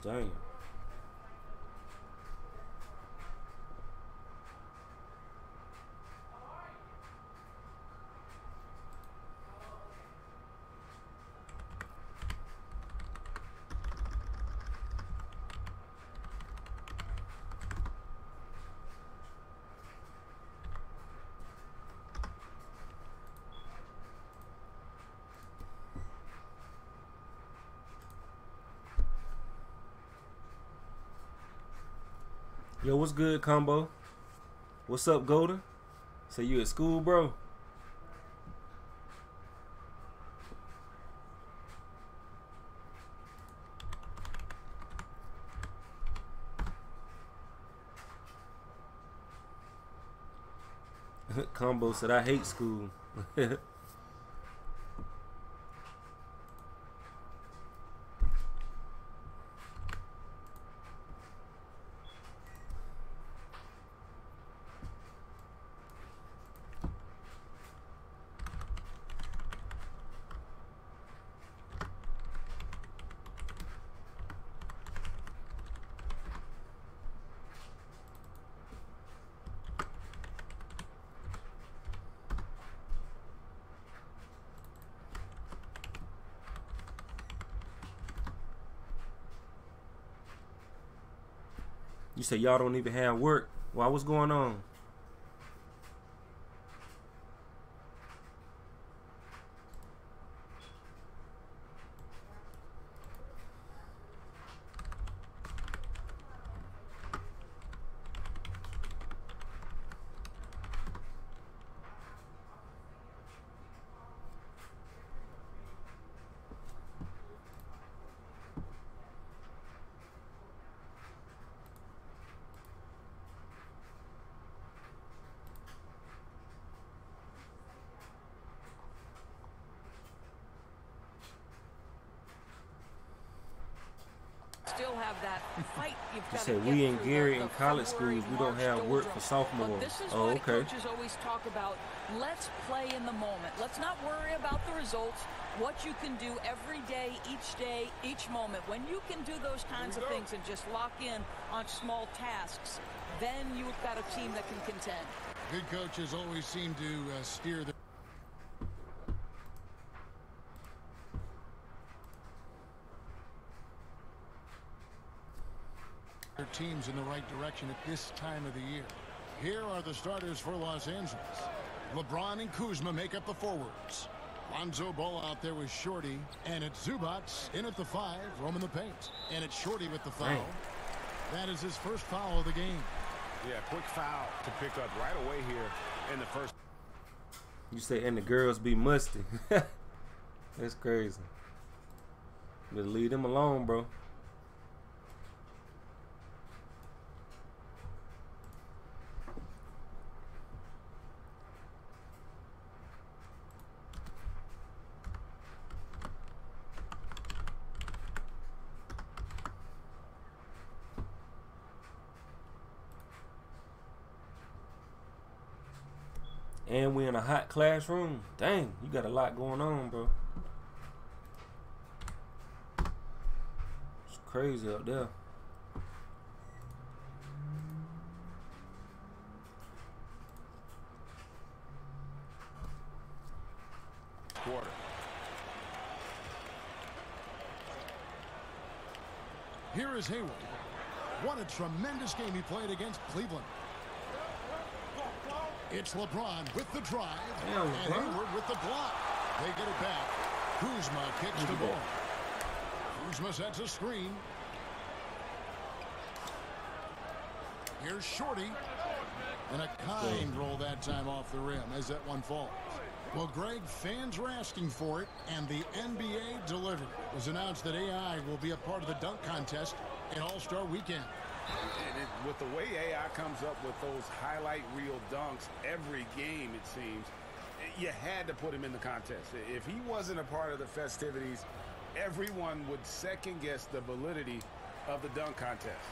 Dang. Yo, what's good, Combo? What's up, Golden? Say you at school, bro? Combo said, I hate school. You say y'all don't even have work. Why? What's going on? Still have that fight. You've got to we in Gary in college schools, we don't have work for sophomore. Oh, okay. Coaches always talk about, let's play in the moment. Let's not worry about the results. What you can do every day, each moment. When you can do those kinds of things and just lock in on small tasks, then you've got a team that can contend. Good coaches always seem to steer the teams in the right direction at this time of the year. Here are the starters for Los Angeles. LeBron and Kuzma make up the forwards. Lonzo Ball out there with Shorty, and it's Zubats in at the 5, roaming the paint, and it's Shorty with the foul. Dang. That is his first foul of the game. Yeah, quick foul to pick up right away here in the first. You say, and the girls be musty. That's crazy. Better leave them alone, bro. And we in a hot classroom. Dang, you got a lot going on, bro. It's crazy up there. Quarter. Here is Hayward. What a tremendous game he played against Cleveland. It's LeBron with the drive, and Hayward with the block. They get it back. Kuzma kicks the ball. Kuzma sets a screen. Here's Shorty. And a kind roll that time off the rim as that one falls. Well, Greg, fans were asking for it, and the NBA delivered. It was announced that AI will be a part of the dunk contest in All-Star Weekend. And with the way AI comes up with those highlight reel dunks every game, it seems, you had to put him in the contest. If he wasn't a part of the festivities, everyone would second-guess the validity of the dunk contest.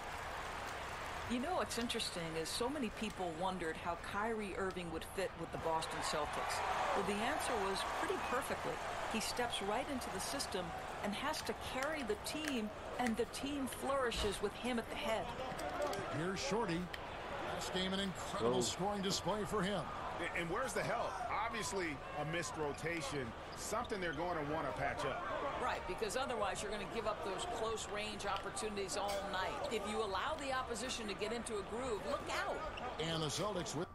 You know what's interesting is so many people wondered how Kyrie Irving would fit with the Boston Celtics. Well, the answer was pretty perfectly. He steps right into the system and has to carry the team, and the team flourishes with him at the head. Here's Shorty. Last game, an incredible scoring display for him. And where's the help? Obviously, a missed rotation, something they're going to want to patch up. Right, because otherwise you're going to give up those close-range opportunities all night. If you allow the opposition to get into a groove, look out. And the Celtics with...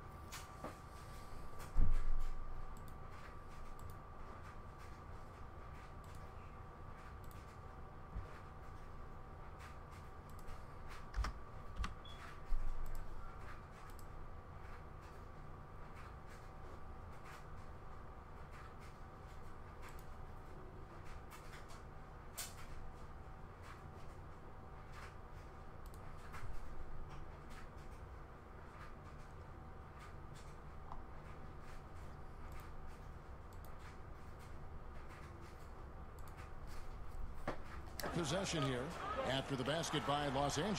possession here after the basket by Los Angeles.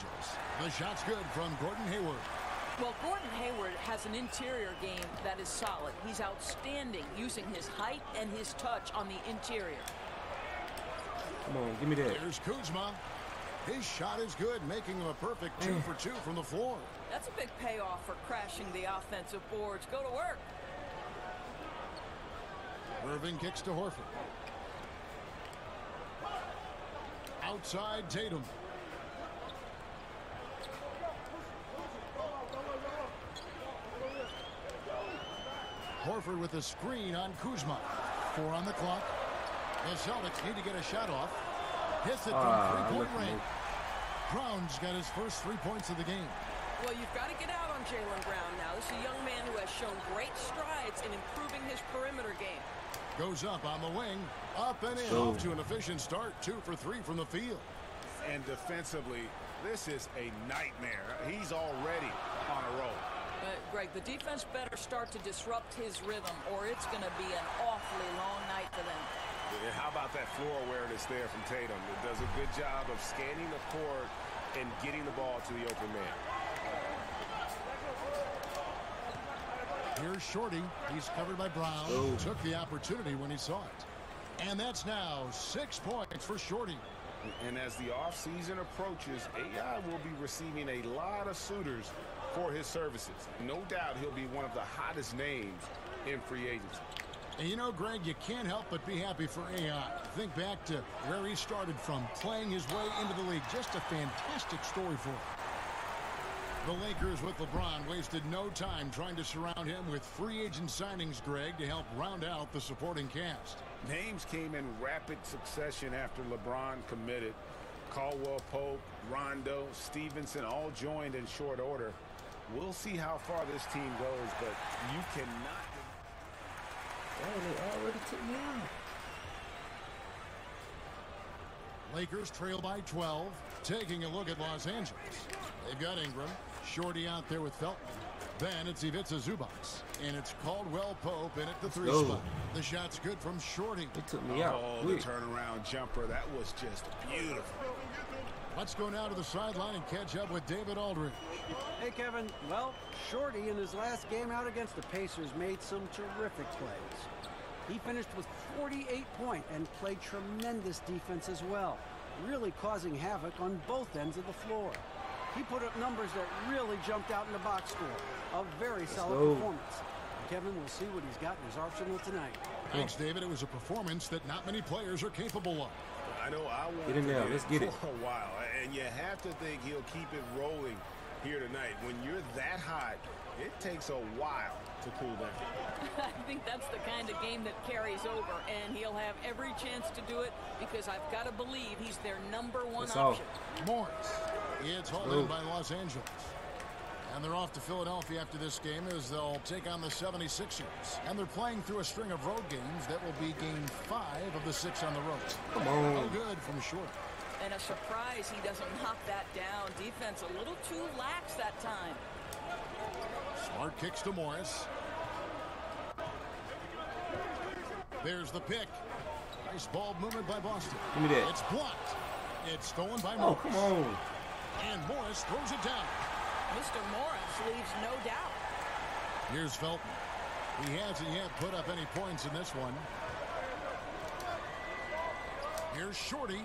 The shot's good from Gordon Hayward. Well, Gordon Hayward has an interior game that is solid. He's outstanding using his height and his touch on the interior. Come on, give me that. Here's Kuzma. His shot is good, making him a perfect 2 for 2 from the floor. That's a big payoff for crashing the offensive boards. Go to work. Irving kicks to Horford. Outside Tatum. Horford with the screen on Kuzma. 4 on the clock. The Celtics need to get a shot off. Hits it from three-point range. Brown's got his first 3 points of the game. Well, you've got to get out on Jaylen Brown now. This is a young man who has shown great strides in improving his perimeter game. Goes up on the wing. Up and in. Off to an efficient start. 2 for 3 from the field. And defensively, this is a nightmare. He's already on a roll. Greg, the defense better start to disrupt his rhythm, or it's going to be an awfully long night for them. Yeah, how about that floor awareness there from Tatum? It does a good job of scanning the court and getting the ball to the open man. Here's Shorty. He's covered by Brown. Took the opportunity when he saw it. And that's now 6 points for Shorty. And as the offseason approaches, AI will be receiving a lot of suitors for his services. No doubt he'll be one of the hottest names in free agency. And you know, Greg, you can't help but be happy for AI. Think back to where he started from, playing his way into the league. Just a fantastic story for him. The Lakers with LeBron wasted no time trying to surround him with free agent signings, Greg, to help round out the supporting cast. Names came in rapid succession after LeBron committed. Caldwell Pope, Rondo, Stevenson all joined in short order. We'll see how far this team goes, but you cannot... Oh, they already took me out. Lakers trail by 12. Taking a look at Los Angeles. They've got Ingram. Shorty out there with Felton. Then it's Ivica Zubac. And it's Caldwell Pope in at the 3 spot. The shot's good from Shorty. They took me out. Oh, the turnaround jumper. That was just beautiful. Let's go now to the sideline and catch up with David Aldridge. Hey, Kevin. Well, Shorty in his last game out against the Pacers made some terrific plays. He finished with 48 points and played tremendous defense as well, really causing havoc on both ends of the floor. He put up numbers that really jumped out in the box score. A very solid performance. Kevin, we'll see what he's got in his arsenal tonight. Thanks, David. It was a performance that not many players are capable of. I know I want get in there. Let's get it for a while, and you have to think he'll keep it rolling here tonight. When you're that hot, it takes a while to cool down. I think that's the kind of game that carries over, and he'll have every chance to do it because I've got to believe he's their #1 option. Morris. It's hauled in by Los Angeles. And they're off to Philadelphia after this game as they'll take on the 76ers. And they're playing through a string of road games. That will be game 5 of the 6 on the road. Come on. No good from short. And a surprise he doesn't knock that down. Defense a little too lax that time. Smart kicks to Morris. There's the pick. Nice ball movement by Boston. Give me that. It's blocked. It's stolen by Morris. Oh, come on. And Morris throws it down. Mr. Morris leaves no doubt. Here's Felton. He hasn't yet put up any points in this one. Here's Shorty.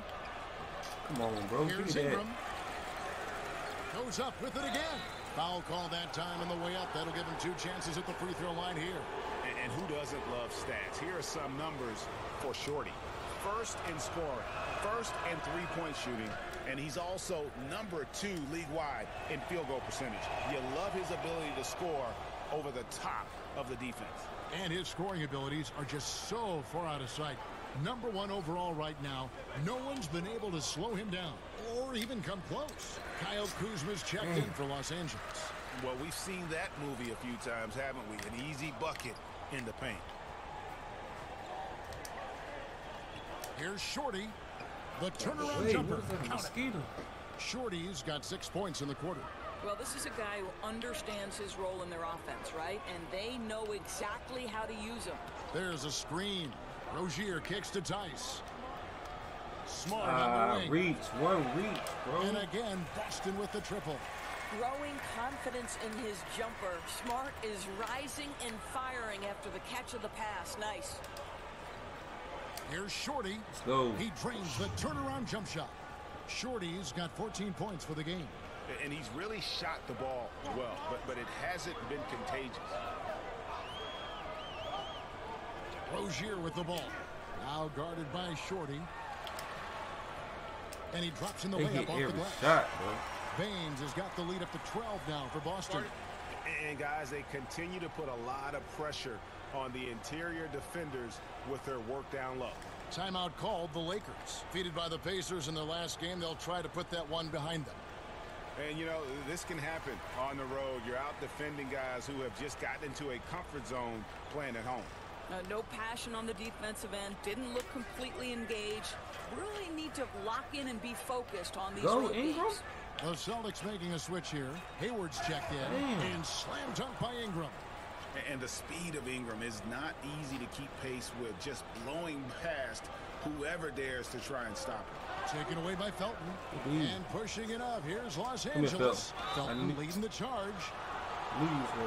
Come on, bro. Give me Here's that. Ingram. Goes up with it again. Foul call that time on the way up. That'll give him 2 chances at the free throw line here. And who doesn't love stats? Here are some numbers for Shorty. First in scoring, first in three-point shooting, and he's also number 2 league-wide in field goal percentage. You love his ability to score over the top of the defense. And his scoring abilities are just so far out of sight. Number 1 overall right now. No one's been able to slow him down or even come close. Kyle Kuzma's checked in for Los Angeles. Well, we've seen that movie a few times, haven't we? An easy bucket in the paint. Here's Shorty. The turnaround Wait, jumper. what is that, a Count it. mosquito? Shorty's got 6 points in the quarter. Well, this is a guy who understands his role in their offense, right? And they know exactly how to use him. There's a screen. Rozier kicks to Tice. Smart on the wing. Reach. One reach, bro. And again, Boston with the triple. Growing confidence in his jumper. Smart is rising and firing after the catch of the pass. Nice. Here's Shorty. Let's go. He drains the turnaround jump shot. Shorty's got 14 points for the game. And he's really shot the ball well, but it hasn't been contagious. Rozier with the ball. Now guarded by Shorty. And he drops in the They layup hit off the every glass. shot, bro. Baines has got the lead up to 12 now for Boston. And guys, they continue to put a lot of pressure on the interior defenders with their work down low. Timeout called. The Lakers. Defeated by the Pacers in their last game, they'll try to put that one behind them. And, you know, this can happen on the road. You're out defending guys who have just gotten into a comfort zone playing at home. No passion on the defensive end. Didn't look completely engaged. Really need to lock in and be focused on these road games. The Celtics making a switch here. Hayward's checked in. And slam dunk by Ingram. And the speed of Ingram is not easy to keep pace with, just blowing past whoever dares to try and stop him. Taken away by Felton. And pushing it up. Here's Los Angeles. Felton leading the charge.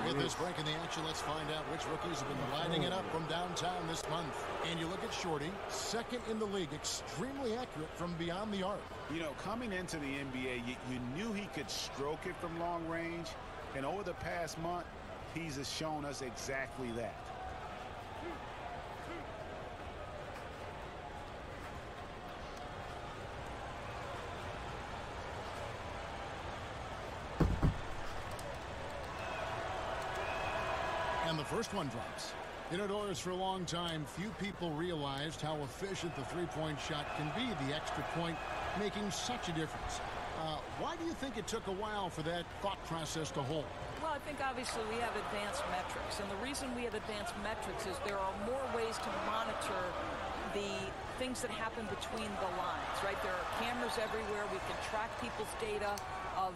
With this break in the action, let's find out which rookies have been lining it up from downtown this month. And you look at Shorty, second in the league, extremely accurate from beyond the arc. You know, coming into the NBA, you knew he could stroke it from long range. And over the past month, he's shown us exactly that. And the first one drops. Indoors for a long time, few people realized how efficient the three-point shot can be, the extra point making such a difference. Why do you think it took a while for that thought process to hold? Well, I think obviously we have advanced metrics, and the reason we have advanced metrics is there are more ways to monitor the things that happen between the lines, right? There are cameras everywhere. We can track people's data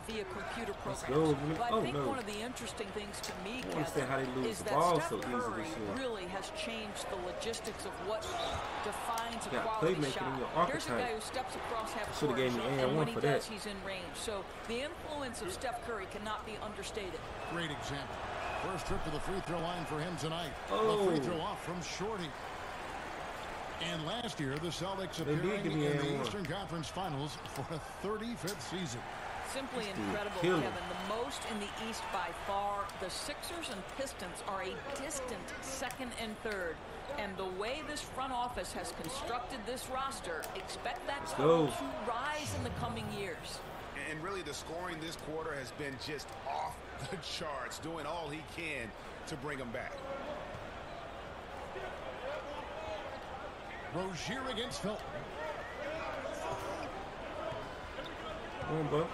via computer programs. But I think one of the interesting things to me, Kevin, is that Steph Curry really has changed the logistics of what defines a quality shot. Here's a guy who steps across half court, and when he does, he's in range. So the influence of Steph Curry cannot be understated. Great example. First trip to the free throw line for him tonight. A free throw off from Shorty. And last year, the Celtics appearing in the Eastern Conference Finals for a 35th season. Simply incredible, Kevin. The most in the East by far. The Sixers and Pistons are a distant second and third. And the way this front office has constructed this roster, expect that total to rise in the coming years. And really, the scoring this quarter has been just off the charts, doing all he can to bring them back. Rozier against Felton. Come on, bro.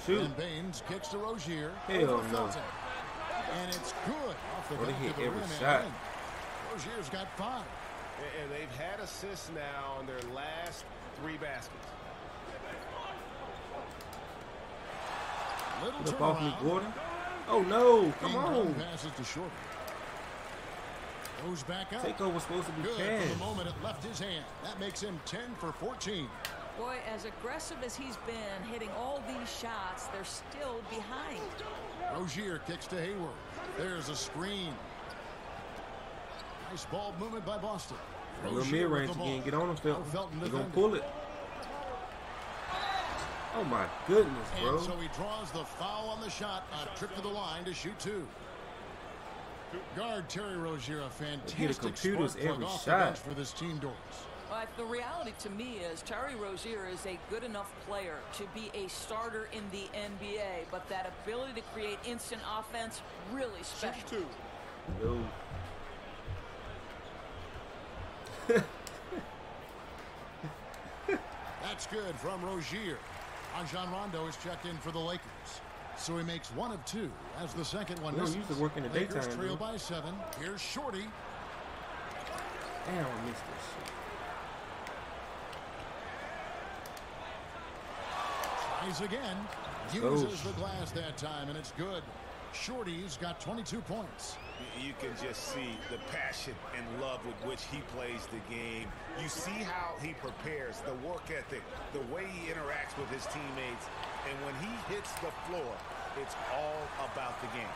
Shoot. And Baines kicks to Rozier. Hell no. And it's good off the back hit of the every rim. shot. Rozier's got 5. And they've had assists now on their last 3 baskets. Little Look off me, turnaround. Gordon. Oh no! Come Ingram on. passes to Shorty. Goes back up. Takeover supposed to be Good cash. for the moment. It left his hand. That makes him 10 for 14. Boy, as aggressive as he's been, hitting all these shots, they're still behind. Rozier kicks to Hayward. There's a screen. Nice ball movement by Boston. A little mid-range again. Get on him, Felton. They're going to pull it. Oh my goodness, bro. And so he draws the foul on the shot. A trip to the line to shoot 2. Guard Terry Rozier, a fantastic spark plug off the bench for this team, Doris. But the reality to me is Terry Rozier is a good enough player to be a starter in the NBA, but that ability to create instant offense, really special. Yo. That's good from Rozier. Rajon Rondo is checked in for the Lakers. So he makes 1 of 2 as the second one misses. Used to work in the Lakers daytime, trail by 7. Here's Shorty. Damn, I missed this shit. Tries again. Uses the glass that time, and it's good. Shorty's got 22 points. You can just see the passion and love with which he plays the game. You see how he prepares, the work ethic, the way he interacts with his teammates. And when he hits the floor, it's all about the game.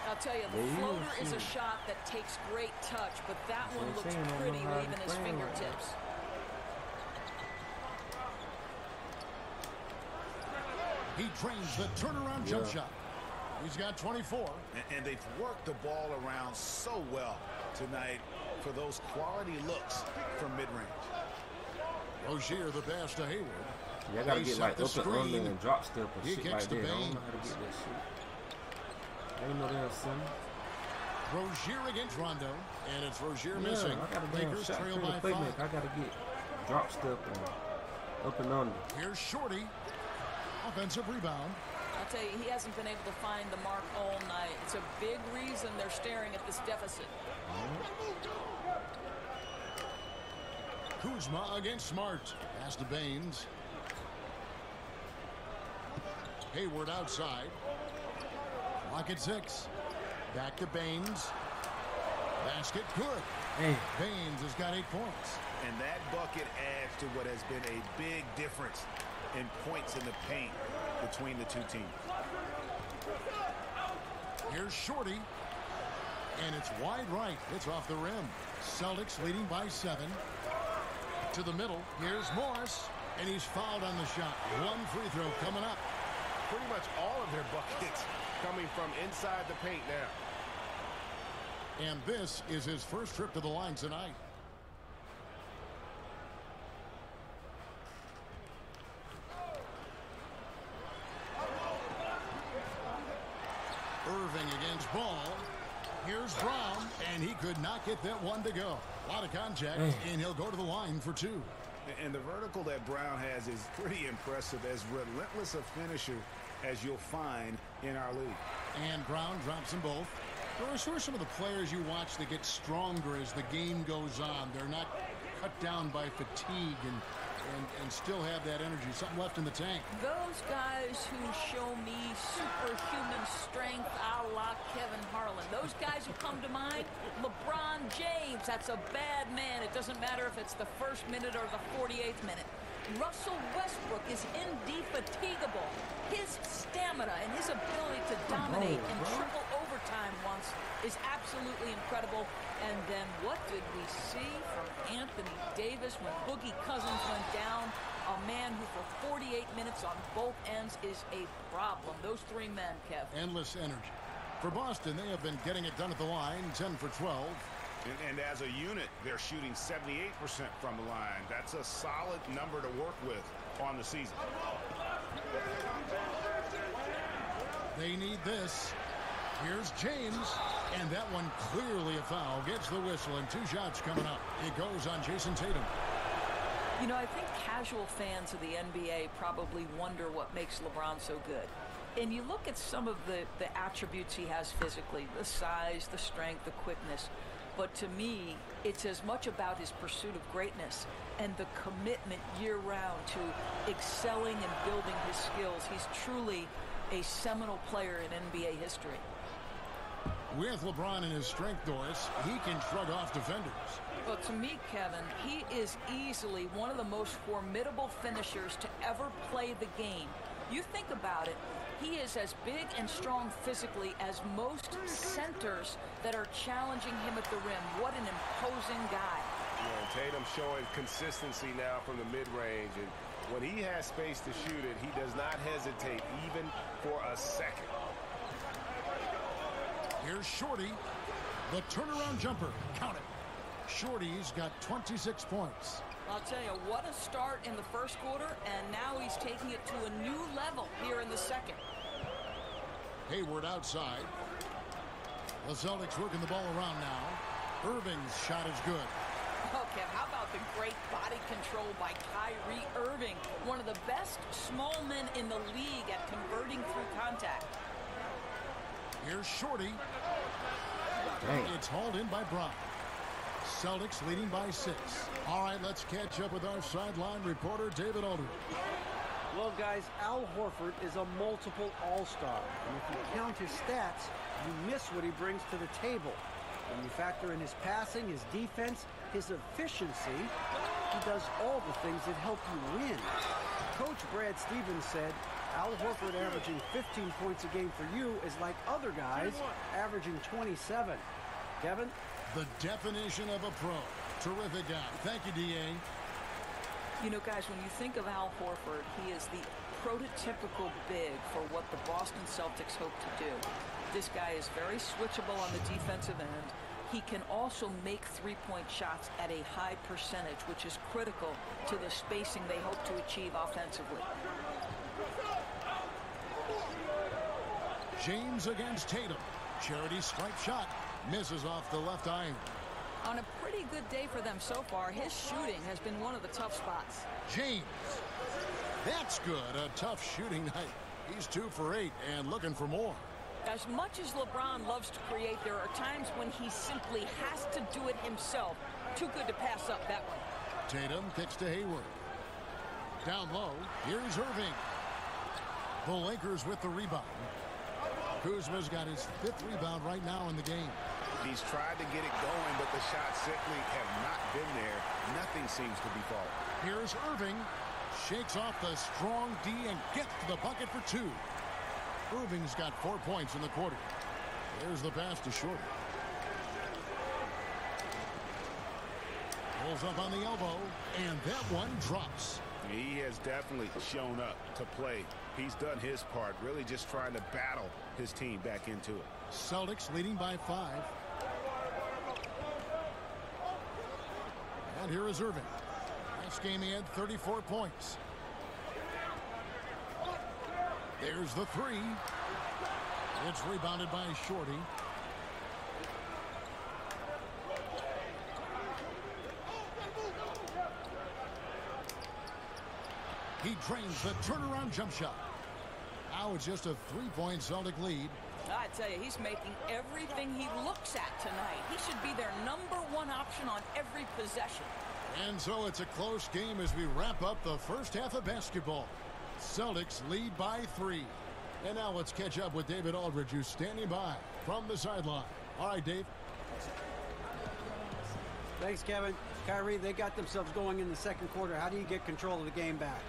I'll tell you, the floater is a shot that takes great touch, but that one looks pretty with even his fingertips. He trains the turnaround jump shot. He's got 24. And they've worked the ball around so well tonight for those quality looks from mid-range. Rozier the pass to Hayward. Yeah, I gotta get like up and under and drop step or shit like that. I don't know how to get that shit. I didn't know that was something. Rozier against Rondo, and it's Rozier missing. I gotta Lakers trail by 5. I gotta get drop step and up and under. Here's Shorty. Offensive rebound. I'll tell you, he hasn't been able to find the mark all night. It's a big reason they're staring at this deficit. Kuzma against Smart. Pass to Baines. Hayward outside. Clock at 6. Back to Baines. Basket good. Hey. Baines has got 8 points. And that bucket adds to what has been a big difference in points in the paint between the two teams. Here's Shorty. And it's wide right. It's off the rim. Celtics leading by 7. To the middle. Here's Morris. And he's fouled on the shot. 1 free throw coming up. Pretty much all of their buckets coming from inside the paint now. And this is his first trip to the line tonight. Irving against Ball. Here's Brown, and he could not get that one to go. A lot of contact, and he'll go to the line for 2. And the vertical that Brown has is pretty impressive, as relentless a finisher as you'll find in our league. And Brown drops them both. Doris, who are some of the players you watch that get stronger as the game goes on? They're not cut down by fatigue and still have that energy, something left in the tank. Those guys who show me superhuman strength a la Kevin Harlan. Those guys who come to mind, LeBron James, that's a bad man. It doesn't matter if it's the first minute or the 48th minute. Russell Westbrook is indefatigable. His stamina and his ability to dominate in triple overtime once is absolutely incredible. And then what did we see from Anthony Davis when Boogie Cousins went down? A man who for 48 minutes on both ends is a problem. Those 3 men, Kev. Endless energy. For Boston, they have been getting it done at the line, 10 for 12. And as a unit, they're shooting 78% from the line. That's a solid number to work with on the season. They need this. Here's James, and that one clearly a foul. Gets the whistle, and 2 shots coming up. It goes on Jason Tatum. You know, I think casual fans of the NBA probably wonder what makes LeBron so good. And you look at some of the attributes he has physically, the size, the strength, the quickness. But to me, it's as much about his pursuit of greatness and the commitment year-round to excelling and building his skills. He's truly a seminal player in NBA history. With LeBron in his strength, Doris, he can shrug off defenders. Well, to me, Kevin, he is easily one of the most formidable finishers to ever play the game. You think about it, he is as big and strong physically as most centers that are challenging him at the rim. What an imposing guy. Yeah, Tatum showing consistency now from the mid-range, and When he has space to shoot it, he does not hesitate even for a second. Here's Shorty. The turnaround jumper. Count it. Shorty's got 26 points. I'll tell you, what a start in the first quarter, and now he's taking it to a new level here in the second. Hayward outside. The Celtics working the ball around now. Irving's shot is good. Okay, how about the great body control by Kyrie Irving, one of the best small men in the league at converting through contact. Here's Shorty. Dang. It's hauled in by Brown. Celtics leading by 6. All right, let's catch up with our sideline reporter, David Aldridge. Well, guys, Al Horford is a multiple all-star. And if you count his stats, you miss what he brings to the table. When you factor in his passing, his defense, his efficiency, he does all the things that help you win. Coach Brad Stevens said, Al Horford averaging 15 points a game for you is like other guys averaging 27. Kevin? The definition of a pro. Terrific guy. Thank you, D.A. You know, guys, when you think of Al Horford, he is the prototypical big for what the Boston Celtics hope to do. This guy is very switchable on the defensive end. He can also make three-point shots at a high percentage, which is critical to the spacing they hope to achieve offensively. James against Tatum. Charity stripe shot. Misses off the left iron. On a pretty good day for them so far, his shooting has been one of the tough spots. James. That's good. A tough shooting night. He's 2 for 8 and looking for more. As much as LeBron loves to create, there are times when he simply has to do it himself. Too good to pass up that one. Tatum kicks to Hayward. Down low, here's Irving. The Lakers with the rebound. Kuzma's got his 5th rebound right now in the game. He's tried to get it going, but the shots simply have not been there. Nothing seems to be falling. Here's Irving. Shakes off the strong D and gets to the bucket for 2. Irving's got 4 points in the quarter. There's the pass to Shorty. Pulls up on the elbow, and that one drops. He has definitely shown up to play. He's done his part, really just trying to battle his team back into it. Celtics leading by 5. And here is Irving. Last game he had 34 points. There's the 3. It's rebounded by Shorty. He drains the turnaround jump shot. Now it's just a 3-point Celtic lead. I tell you, he's making everything he looks at tonight. He should be their #1 option on every possession. And so it's a close game as we wrap up the first half of basketball. Celtics lead by 3. And now let's catch up with David Aldridge, who's standing by from the sideline. All right, Dave. Thanks, Kevin. Kyrie, they got themselves going in the second quarter. How do you get control of the game back?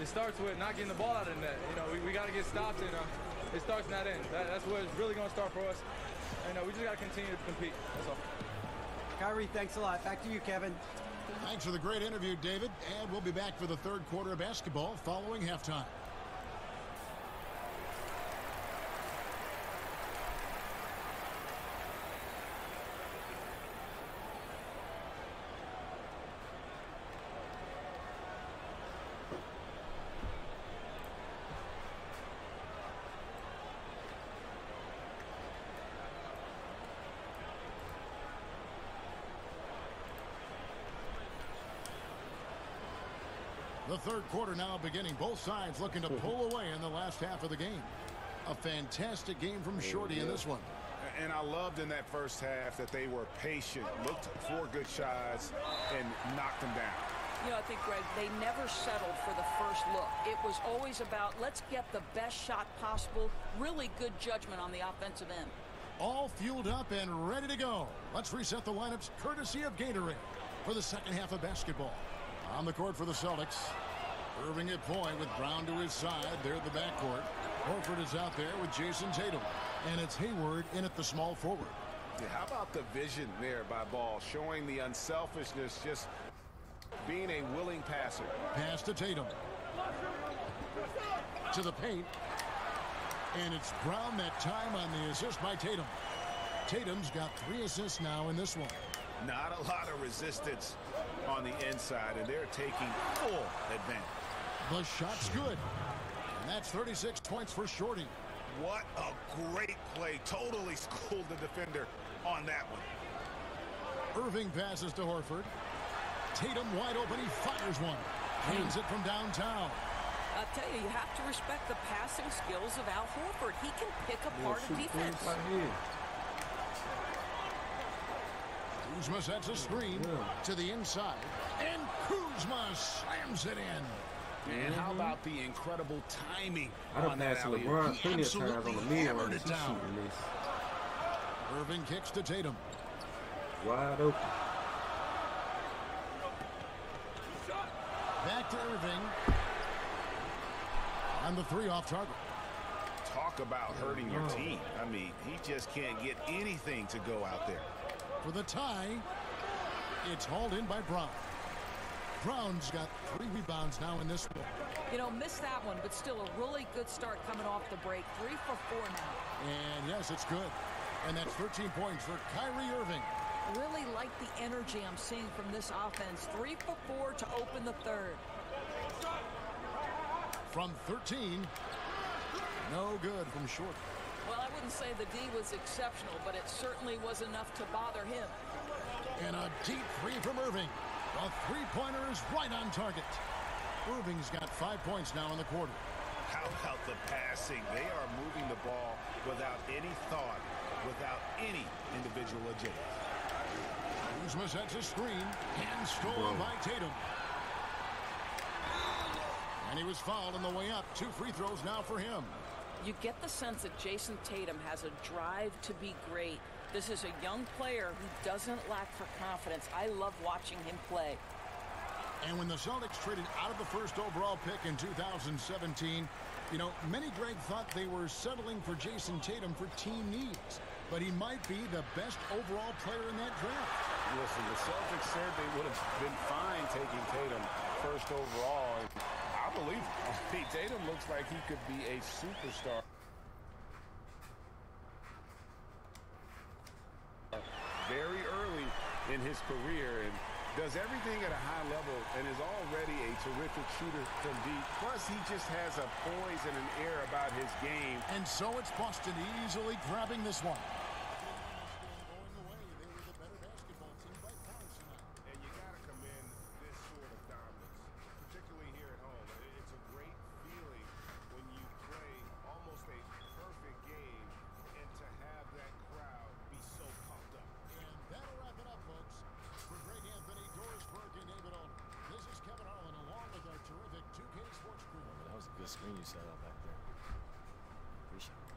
It starts with not getting the ball out of the net. You know, we got to get stops, and it starts in that end. That's where it's really going to start for us. And we just got to continue to compete. That's all. Kyrie, thanks a lot. Back to you, Kevin. Thanks for the great interview, David. And we'll be back for the third quarter of basketball following halftime. The third quarter now beginning. Both sides looking to pull away in the last half of the game. A fantastic game from Shorty in this one. And I loved in that first half that they were patient, looked for good shots, and knocked them down. You know, I think, Greg, they never settled for the first look. It was always about, let's get the best shot possible. Really good judgment on the offensive end. All fueled up and ready to go. Let's reset the lineups courtesy of Gatorade for the second half of basketball. On the court for the Celtics. Irving at point with Brown to his side. There at the backcourt. Horford is out there with Jason Tatum. And it's Hayward in at the small forward. Yeah, how about the vision there by Ball, showing the unselfishness, just being a willing passer. Pass to Tatum. To the paint. And it's Brown that time on the assist by Tatum. Tatum's got 3 assists now in this one. Not a lot of resistance on the inside, and they're taking full advantage. The shot's good. And that's 36 points for Shorty. What a great play. Totally schooled the defender on that one. Irving passes to Horford. Tatum wide open. He fires one. Hands it from downtown. I'll tell you, you have to respect the passing skills of Al Horford. He can pick apart a defense. Kuzma sets a screen to the inside. And Kuzma slams it in. And how about the incredible timing on that alley? LeBron plenty of times on the mid on this shooting this. Irving kicks to Tatum. Wide open. Back to Irving. And the 3 off target. Talk about hurting your team. I mean, he just can't get anything to go out there. For the tie, it's hauled in by Brown. Brown's got 3 rebounds now in this one. You know, missed that one, but still a really good start coming off the break. 3 for 4 now. And yes, it's good. And that's 13 points for Kyrie Irving. Really like the energy I'm seeing from this offense. 3 for 4 to open the third. From 13, no good from Short. Well, I wouldn't say the D was exceptional, but it certainly was enough to bother him. And a deep 3 from Irving. A 3-pointer is right on target. Irving's got 5 points now in the quarter. How about the passing? They are moving the ball without any thought, without any individual agility. Kuzma sets a screen. Hand stolen by Tatum. And he was fouled on the way up. 2 free throws now for him. You get the sense that Jason Tatum has a drive to be great. This is a young player who doesn't lack for confidence. I love watching him play. And when the Celtics traded out of the first overall pick in 2017, you know, many, Greg, thought they were settling for Jason Tatum for team needs. But he might be the best overall player in that draft. Listen, the Celtics said they would have been fine taking Tatum first overall. And I believe it. Tatum looks like he could be a superstar. Very early in his career and does everything at a high level and is already a terrific shooter from deep. Plus, he just has a poise and an air about his game. And so it's Boston easily grabbing this one. And you got to commend this sort of dominance, particularly here at home. It's a great feeling when you play almost a perfect game and to have that crowd be so pumped up. And that'll wrap it up, folks. For Greg Anthony, Doris Burke, and David Olin, this is Kevin Harlan along with our terrific 2K Sports crew. That was a good screen you set up back there. Appreciate it.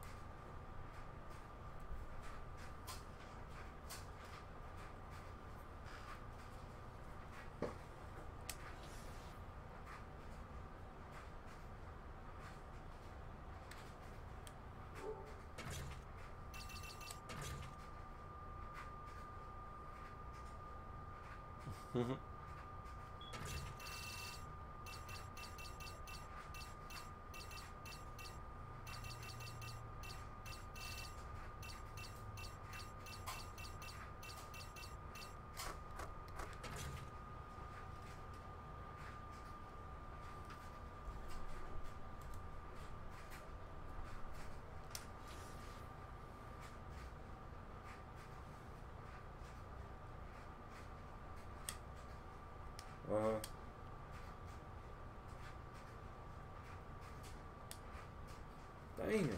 Damn.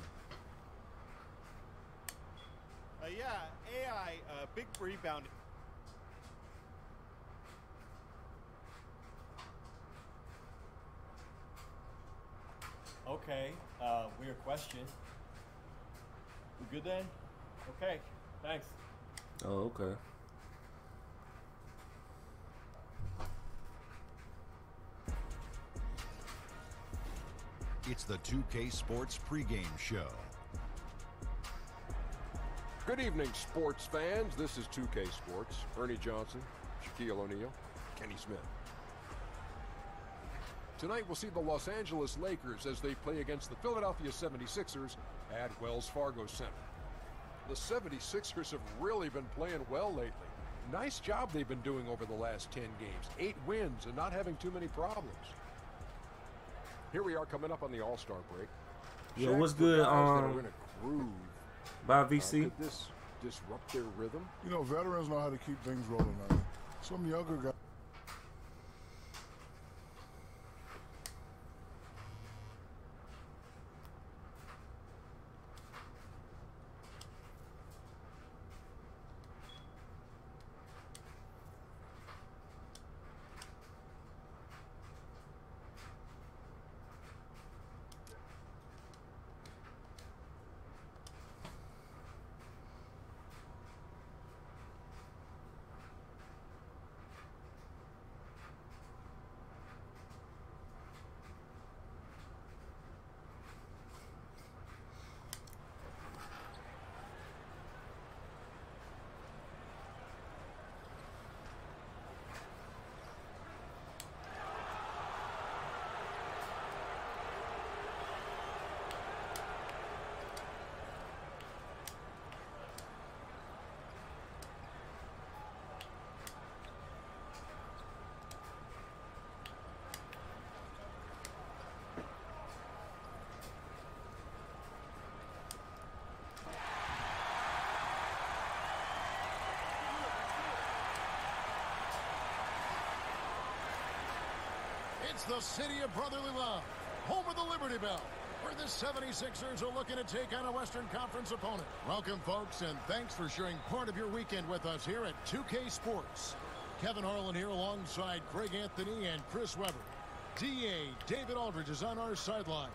Yeah, AI, big rebound. Okay, weird question. We good then? Okay, thanks. Oh, okay. It's the 2K Sports pregame show. Good evening, sports fans. This is 2K Sports. Ernie Johnson, Shaquille O'Neal, Kenny Smith. Tonight we'll see the Los Angeles Lakers as they play against the Philadelphia 76ers at Wells Fargo Center. The 76ers have really been playing well lately. Nice job they've been doing over the last 10 games. 8 wins and not having too many problems. Here we are coming up on the All-Star break. Yo, what's good? By VC. Could this disrupt their rhythm? You know, veterans know how to keep things rolling, man. Some younger guys. It's the city of brotherly love, home of the Liberty Bell, where the 76ers are looking to take on a Western Conference opponent. Welcome, folks, and thanks for sharing part of your weekend with us here at 2K Sports. Kevin Harlan here alongside Craig Anthony and Chris Webber. DA David Aldridge is on our sideline.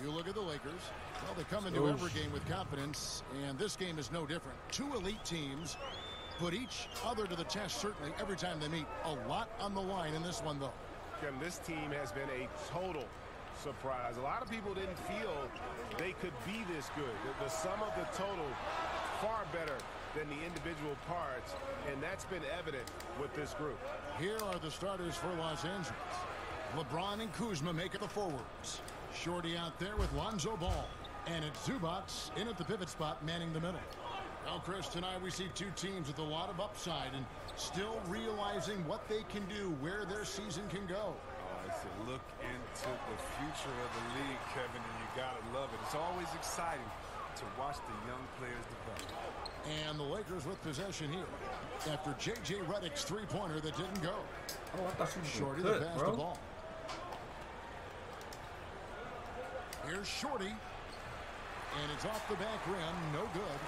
You look at the Lakers. Well, they come into every game with confidence, and this game is no different. 2 elite teams put each other to the test, certainly, every time they meet. A lot on the line in this one, though. Kevin, this team has been a total surprise. A lot of people didn't feel they could be this good. The sum of the total far better than the individual parts, and that's been evident with this group. Here are the starters for Los Angeles. LeBron and Kuzma make it the forwards. Shorty out there with Lonzo Ball. And it's Zubac in at the pivot spot, manning the middle. Well, Chris, tonight we see 2 teams with a lot of upside and still realizing what they can do, where their season can go. It's a look into the future of the league, Kevin, and you got to love it. It's always exciting to watch the young players develop. And the Lakers with possession here after J.J. Redick's three-pointer that didn't go. Oh, I thought you Shorty cut, that passed the ball. Here's Shorty. And it's off the back rim, no good.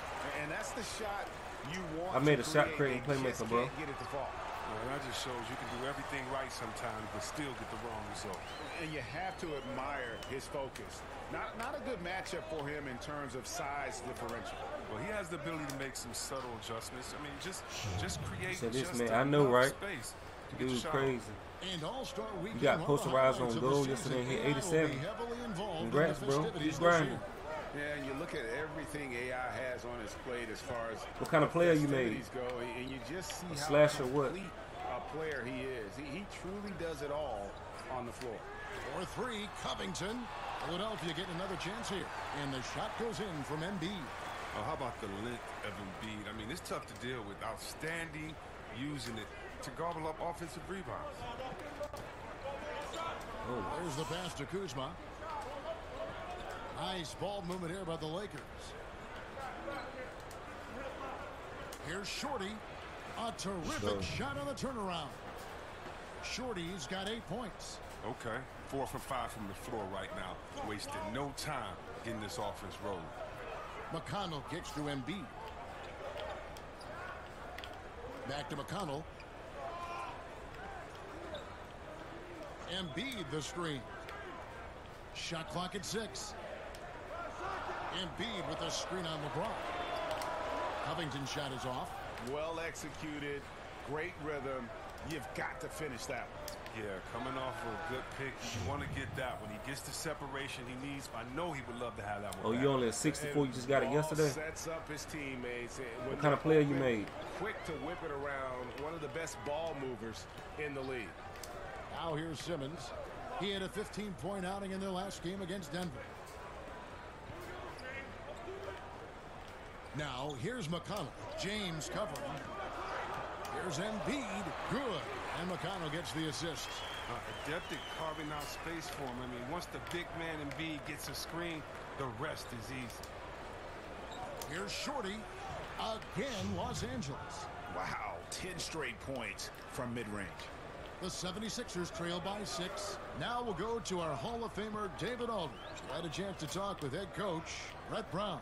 And that's the shot you want. I made a shot creating playmaker, bro. Get it to fall. Well, that just shows you can do everything right sometimes, but still get the wrong result. And you have to admire his focus. Not a good matchup for him in terms of size differential. Well, he has the ability to make some subtle adjustments. I mean, just create So this just man, I know, right? Space to get Dude's the shot crazy. And All-Star Weekend. You got posterized on goal yesterday and hit 87. Congrats, bro. Keep grinding. Yeah, and you look at everything AI has on his plate as far as what kind of player you made? Go, and you just see how slash or what? complete a player he is. He truly does it all on the floor. For 3, Covington. Philadelphia getting another chance here. And the shot goes in from Embiid. Oh, how about the length of Embiid? I mean, it's tough to deal with. Outstanding, using it to gobble up offensive rebounds. Oh. There's the pass to Kuzma. Nice ball movement here by the Lakers. Here's Shorty. A terrific shot on the turnaround. Shorty's got 8 points. Okay, 4 for 5 from the floor right now. Wasting no time getting this offense rolling. McConnell kicks to Embiid. Back to McConnell. Embiid the screen. Shot clock at 6. Embiid with a screen on LeBron. Covington's shot is off. Well executed, great rhythm. You've got to finish that one. Yeah, coming off of a good pick, you want to get that. When he gets the separation he needs, I know he would love to have that one. Oh, back. you only at 64, you just got it yesterday? Sets up his teammates. What kind of player you made? Quick to whip it around. One of the best ball movers in the league. Now here's Simmons. He had a 15-point outing in their last game against Denver. Now here's McConnell. James covering. Here's Embiid. Good. And McConnell gets the assist. Adept at carving out space for him. I mean, once the big man Embiid gets a screen, the rest is easy. Here's Shorty. Again, Los Angeles. Wow, 10 straight points from mid-range. The 76ers trail by 6. Now we'll go to our Hall of Famer, David Aldridge, who had a chance to talk with head coach Brett Brown.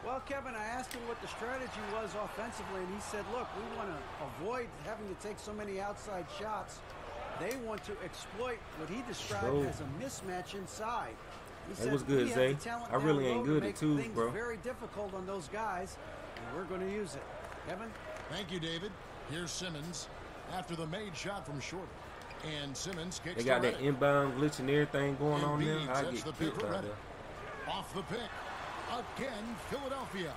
Well, Kevin, I asked him what the strategy was offensively, and he said, look, we want to avoid having to take so many outside shots. They want to exploit what he described as a mismatch inside. He said, was good, Zay. I really ain't good at twos, bro. Very difficult on those guys, and we're going to use it. Kevin? Thank you, David. Here's Simmons after the made shot from Shorty. And Simmons kicks. They got that inbound glitch and everything going on there. Embiid I sets get the pick kicked for out Reddick. there. Off the pick. Again, Philadelphia.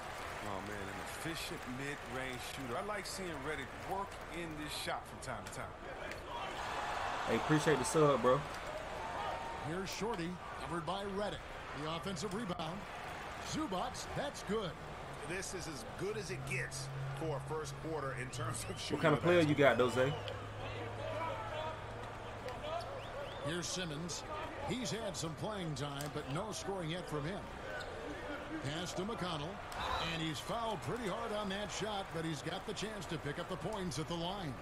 Oh, man, an efficient mid-range shooter. I like seeing Reddick work in this shot from time to time. Hey, appreciate the sub, bro. Here's Shorty, covered by Reddick. The offensive rebound. Zubats, that's good. This is as good as it gets for a first quarter in terms of shooting. What kind of player you got, though, Zay? Here's Simmons. He's had some playing time, but no scoring yet from him. Pass to McConnell, and he's fouled pretty hard on that shot, but he's got the chance to pick up the points at the line.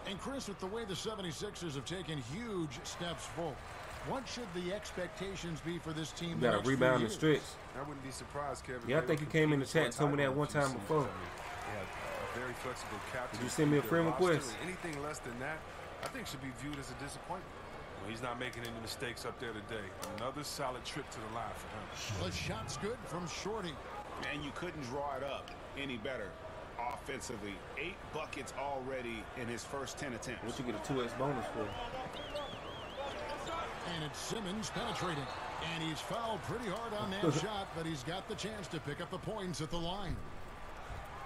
And Chris, with the way the 76ers have taken huge steps forward, what should the expectations be for this team? You got a rebound and stretch. I wouldn't be surprised, Kevin. Yeah, I think you came in the chat and told me that one time before. They have a very flexible captain. Did you send me a friend request? Anything less than that, I think should be viewed as a disappointment. Well, he's not making any mistakes up there today. Another solid trip to the line for him. The shot's good from Shorty. And you couldn't draw it up any better offensively. 8 buckets already in his first 10 attempts. What you get a 2x bonus for? And it's Simmons penetrating. And he's fouled pretty hard on that shot, but he's got the chance to pick up the points at the line.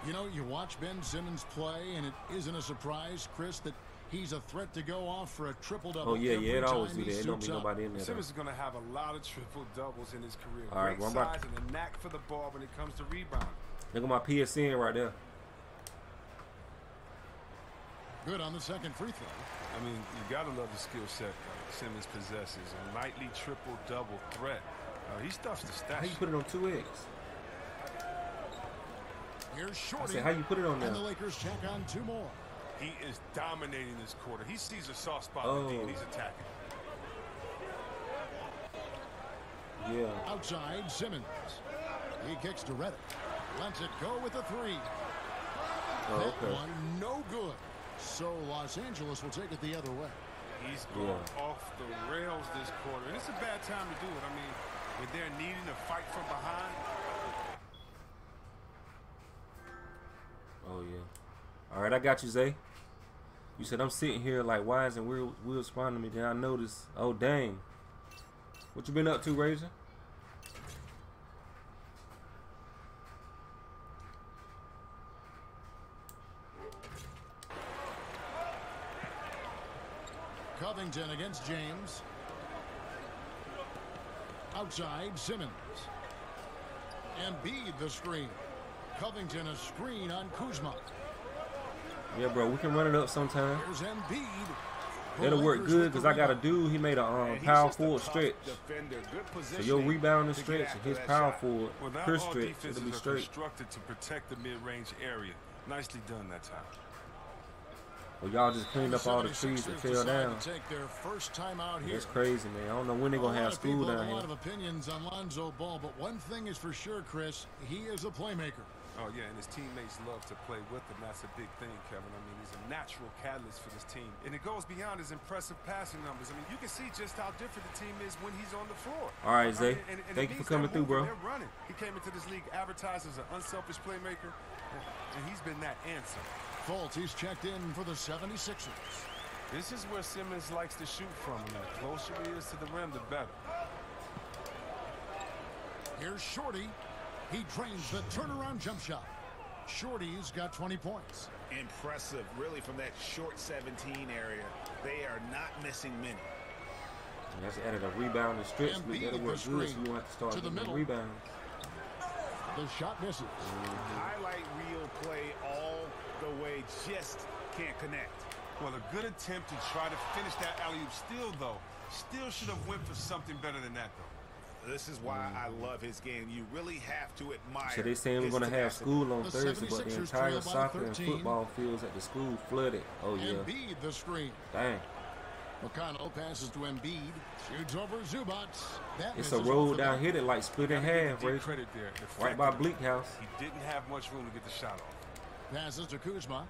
You know, you watch Ben Simmons play, and it isn't a surprise, Chris, that he's a threat to go off for a triple-double. Oh, yeah, it always do that. There don't be nobody in there. Simmons is going to have a lot of triple-doubles in his career. All right, Great size and a knack for the ball when it comes to rebound. Look at my PSN right there. Good on the second free throw. I mean, you got to love the skill set Simmons possesses. A nightly triple-double threat. He stuffs the stats. How you put it on 2X? Here's Shorty. I said, how you put it on there? And the Lakers check on 2 more. He is dominating this quarter. He sees a soft spot in the D and he's attacking. Yeah. Outside, Simmons. He kicks to Reddick. Lets it go with a 3. Oh, that okay. one no good. So Los Angeles will take it the other way. He's going off the rails this quarter. And it's a bad time to do it. I mean, when they're needing to fight from behind. Oh, yeah. All right, I got you, Zay. You said I'm sitting here like, why isn't Will responding to me? Then I noticed, oh, dang. What you been up to, Razor? Covington against James. Outside, Simmons. Embiid the screen. Covington a screen on Kuzma. Yeah, bro, we can run it up sometime. Here's Embiid. That'll work good because I got a dude. He made a power forward stretch. So your rebound and stretch and his power forward per stretch, it'll be straight. Constructed to protect the mid-range area. Nicely done that time. Well, y'all just cleaned up all the trees that fell down. Take their first time out here. That's crazy, man. I don't know when they're gonna have school down here. A lot of opinions on Lonzo Ball, but one thing is for sure, Chris, he is a playmaker. Oh, yeah, and his teammates love to play with him. That's a big thing, Kevin. I mean, he's a natural catalyst for this team. And it goes beyond his impressive passing numbers. I mean, you can see just how different the team is when he's on the floor. All right, Zay. Thank you for coming through, bro. They're running. He came into this league advertised as an unselfish playmaker, and he's been that answer. Fultz, he's checked in for the 76ers. This is where Simmons likes to shoot from, and the closer he is to the rim, the better. Here's Shorty. He drains the turnaround jump shot. Shorty's got 20 points. Impressive, really, from that short 17 area. They are not missing many. And that's added a rebound and stretch split. That'll work good, so you won't have to start to the getting middle. rebounds. The shot misses. Highlight reel play all the way, just can't connect. Well, a good attempt to try to finish that alley-oop still, though. Still should have went for something better than that, though. This is why I love his game. You really have to admire. So they saying we're going to have school on Thursday, but the 76ers entire trail by soccer and 13. football fields at the school flooded. Oh, yeah. Embiid the screen. Dang. McConnell passes to Embiid. Shoots over Zubac. That It's a misses road off the down back. here that like split in half, Deep right? credit there. The Right fact by that Bleak House. He didn't have much room to get the shot off. Passes to Kuzma.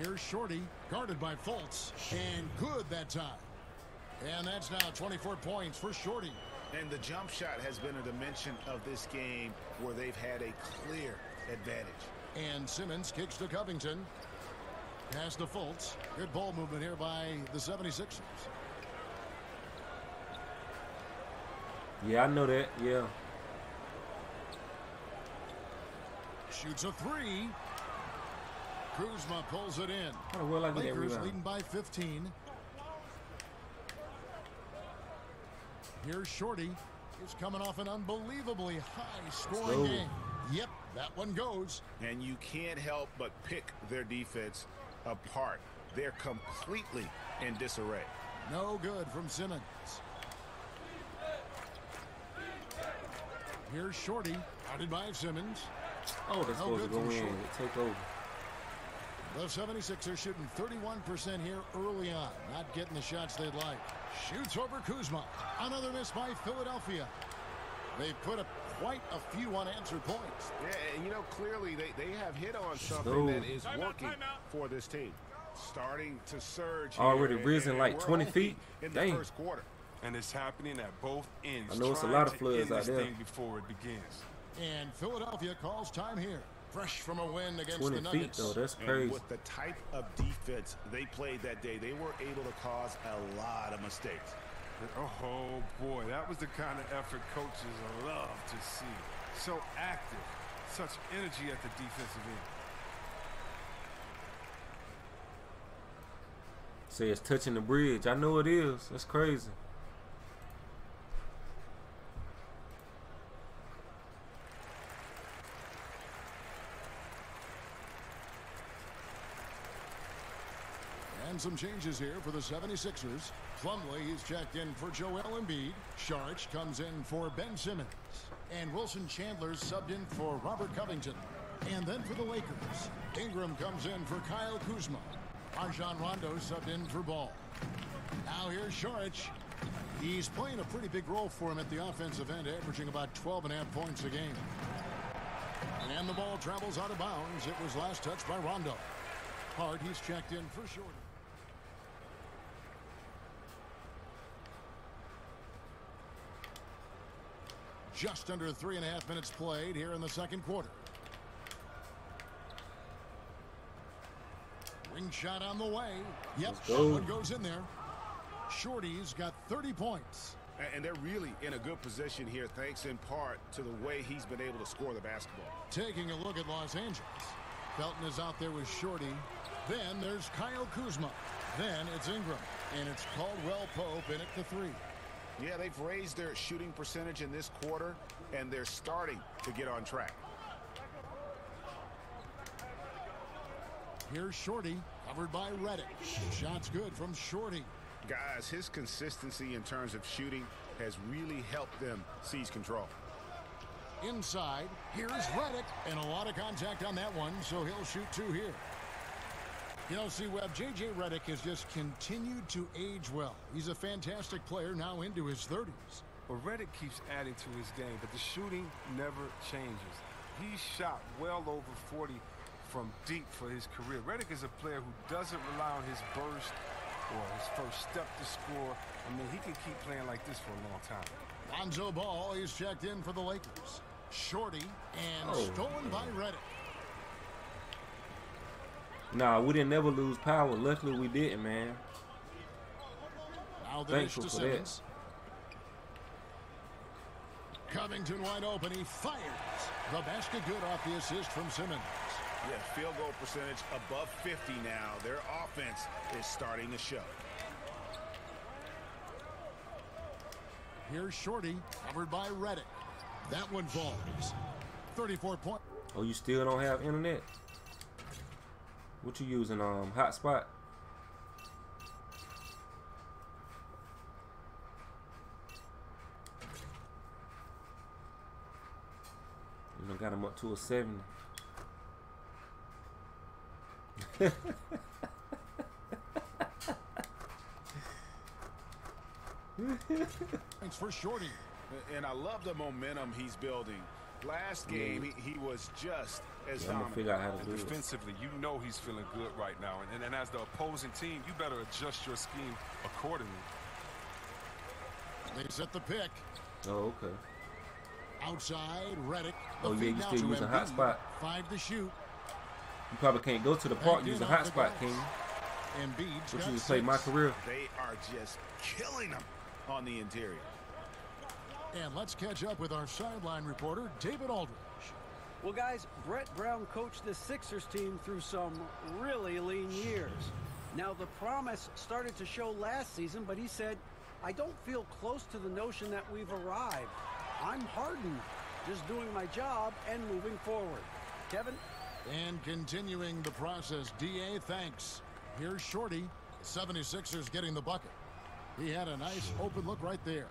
Here's Shorty, guarded by Fultz, and good that time. And that's now 24 points for Shorty. And the jump shot has been a dimension of this game where they've had a clear advantage. And Simmons kicks to Covington. Pass to Fultz. Good ball movement here by the 76ers. Yeah, I know that. Yeah. Shoots a three. Kuzma pulls it in. How the world I get that Lakers rebound? leading by 15. Here's Shorty. He's coming off an unbelievably high-scoring game. Yep, that one goes. And you can't help but pick their defense apart. They're completely in disarray. No good from Simmons. Here's Shorty, guarded by Simmons. Oh, that's supposed to go in. Take over. The 76ers shooting 31% here early on. Not getting the shots they'd like. Shoots over Kuzma. Another miss by Philadelphia. They put up quite a few unanswered points. Yeah, and you know, clearly they have hit on something that is working for this team. Starting to surge. Already here, risen and like we're 20 only feet. in the Dang. first quarter. And it's happening at both ends. I know it's a Trying lot of to floods end out this there. thing before it begins. And Philadelphia calls time here. Fresh from a win against 20 the feet, Nuggets. though. That's And crazy. with the type of defense they played that day, they were able to cause a lot of mistakes. Oh, boy, that was the kind of effort coaches love to see. So active, such energy at the defensive end. Say it's touching the bridge. I know it is. That's crazy. And some changes here for the 76ers. Plumlee, he's checked in for Joel Embiid. Sharch comes in for Ben Simmons. And Wilson Chandler's subbed in for Robert Covington. And then for the Lakers, Ingram comes in for Kyle Kuzma. Rajon Rondo subbed in for Ball. Now here's Sharch. He's playing a pretty big role for him at the offensive end, averaging about 12.5 points a game. And the ball travels out of bounds. It was last touched by Rondo. Hart, he's checked in for Shorty. Just under 3.5 minutes played here in the second quarter. Wing shot on the way. Yep, that one goes in there. Shorty's got 30 points. And they're really in a good position here, thanks in part to the way he's been able to score the basketball. Taking a look at Los Angeles. Felton is out there with Shorty. Then there's Kyle Kuzma. Then it's Ingram. And it's Caldwell Pope in at the three. Yeah, they've raised their shooting percentage in this quarter, and they're starting to get on track. Here's Shorty, covered by Reddick. Shot's good from Shorty. Guys, his consistency in terms of shooting has really helped them seize control. Inside, here's Reddick, and a lot of contact on that one, so he'll shoot two here. You know, see, Webb, J.J. Reddick has just continued to age well. He's a fantastic player now into his 30s. Well, Reddick keeps adding to his game, but the shooting never changes. He shot well over 40 from deep for his career. Reddick is a player who doesn't rely on his burst or his first step to score. I mean, he can keep playing like this for a long time. Lonzo Ball is checked in for the Lakers. Shorty and stolen by Reddick. Nah, we didn't never lose power. Luckily, we didn't, man. Now the dish to Simmons. Covington wide open. He fires. The basket good off the assist from Simmons. Yeah, field goal percentage above 50 now. Their offense is starting to show. Here's Shorty, covered by Reddick. That one falls. 34 points. Oh, you still don't have internet? What you using? Hotspot? You know, got him up to a 70. Thanks for Shorty. And I love the momentum he's building. Last game, he was just as I'm gonna figure out how to do it. Defensively, you know he's feeling good right now. And as the opposing team, you better adjust your scheme accordingly. They set the pick. Oh, okay. Outside, Reddick. Oh, yeah, you still using hotspot. 5 to shoot. You probably can't go to the park using hotspot, can you? Embiid's What got you just play my 6. career? They are just killing them on the interior. And let's catch up with our sideline reporter, David Aldridge. Well, guys, Brett Brown coached the Sixers team through some really lean years. Now, the promise started to show last season, but he said, I don't feel close to the notion that we've arrived. I'm hardened, just doing my job and moving forward. Kevin? And continuing the process, D.A., thanks. Here's Shorty. 76ers getting the bucket. He had a nice open look right there.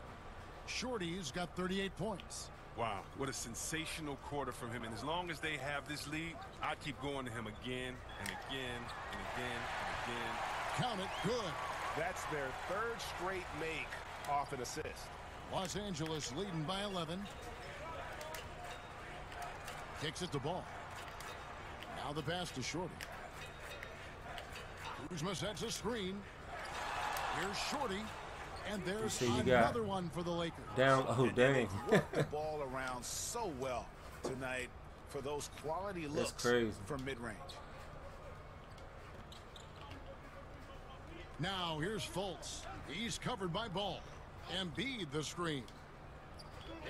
Shorty's got 38 points. Wow, what a sensational quarter from him. And as long as they have this lead, I keep going to him again and again and again and again. Count it, good. That's their 3rd straight make off an assist. Los Angeles leading by 11. Kicks it to Ball. Now the pass to Shorty. Kuzma sets a screen. Here's Shorty. And there's another one for the Lakers. Down, oh dang. Worked the ball around so well tonight for those quality looks from mid-range. Now here's Fultz. He's covered by Ball. Embiid the screen.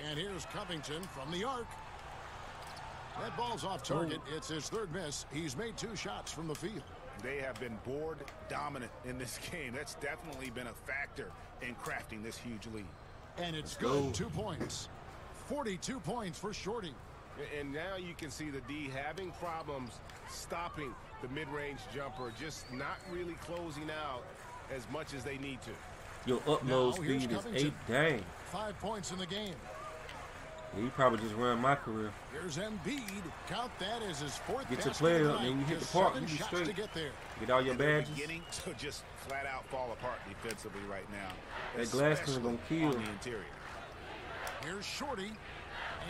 And here's Covington from the arc. That ball's off target. It's his 3rd miss. He's made 2 shots from the field. They have been board dominant in this game. That's definitely been a factor in crafting this huge lead. And it's good. 2 points. 42 points for Shorty. And now you can see the D having problems stopping the mid-range jumper, just not really closing out as much as they need to. Your upload speed is 8. Dang. 5 points in the game. Yeah, you probably just run my career. Here's Embiid. Count that as his 4th. Get your player up, and you hit the park, you be straight. To get there. Get all your badges. Beginning to just flat out fall apart defensively right now. That glass is gonna kill. On the interior. Here's Shorty.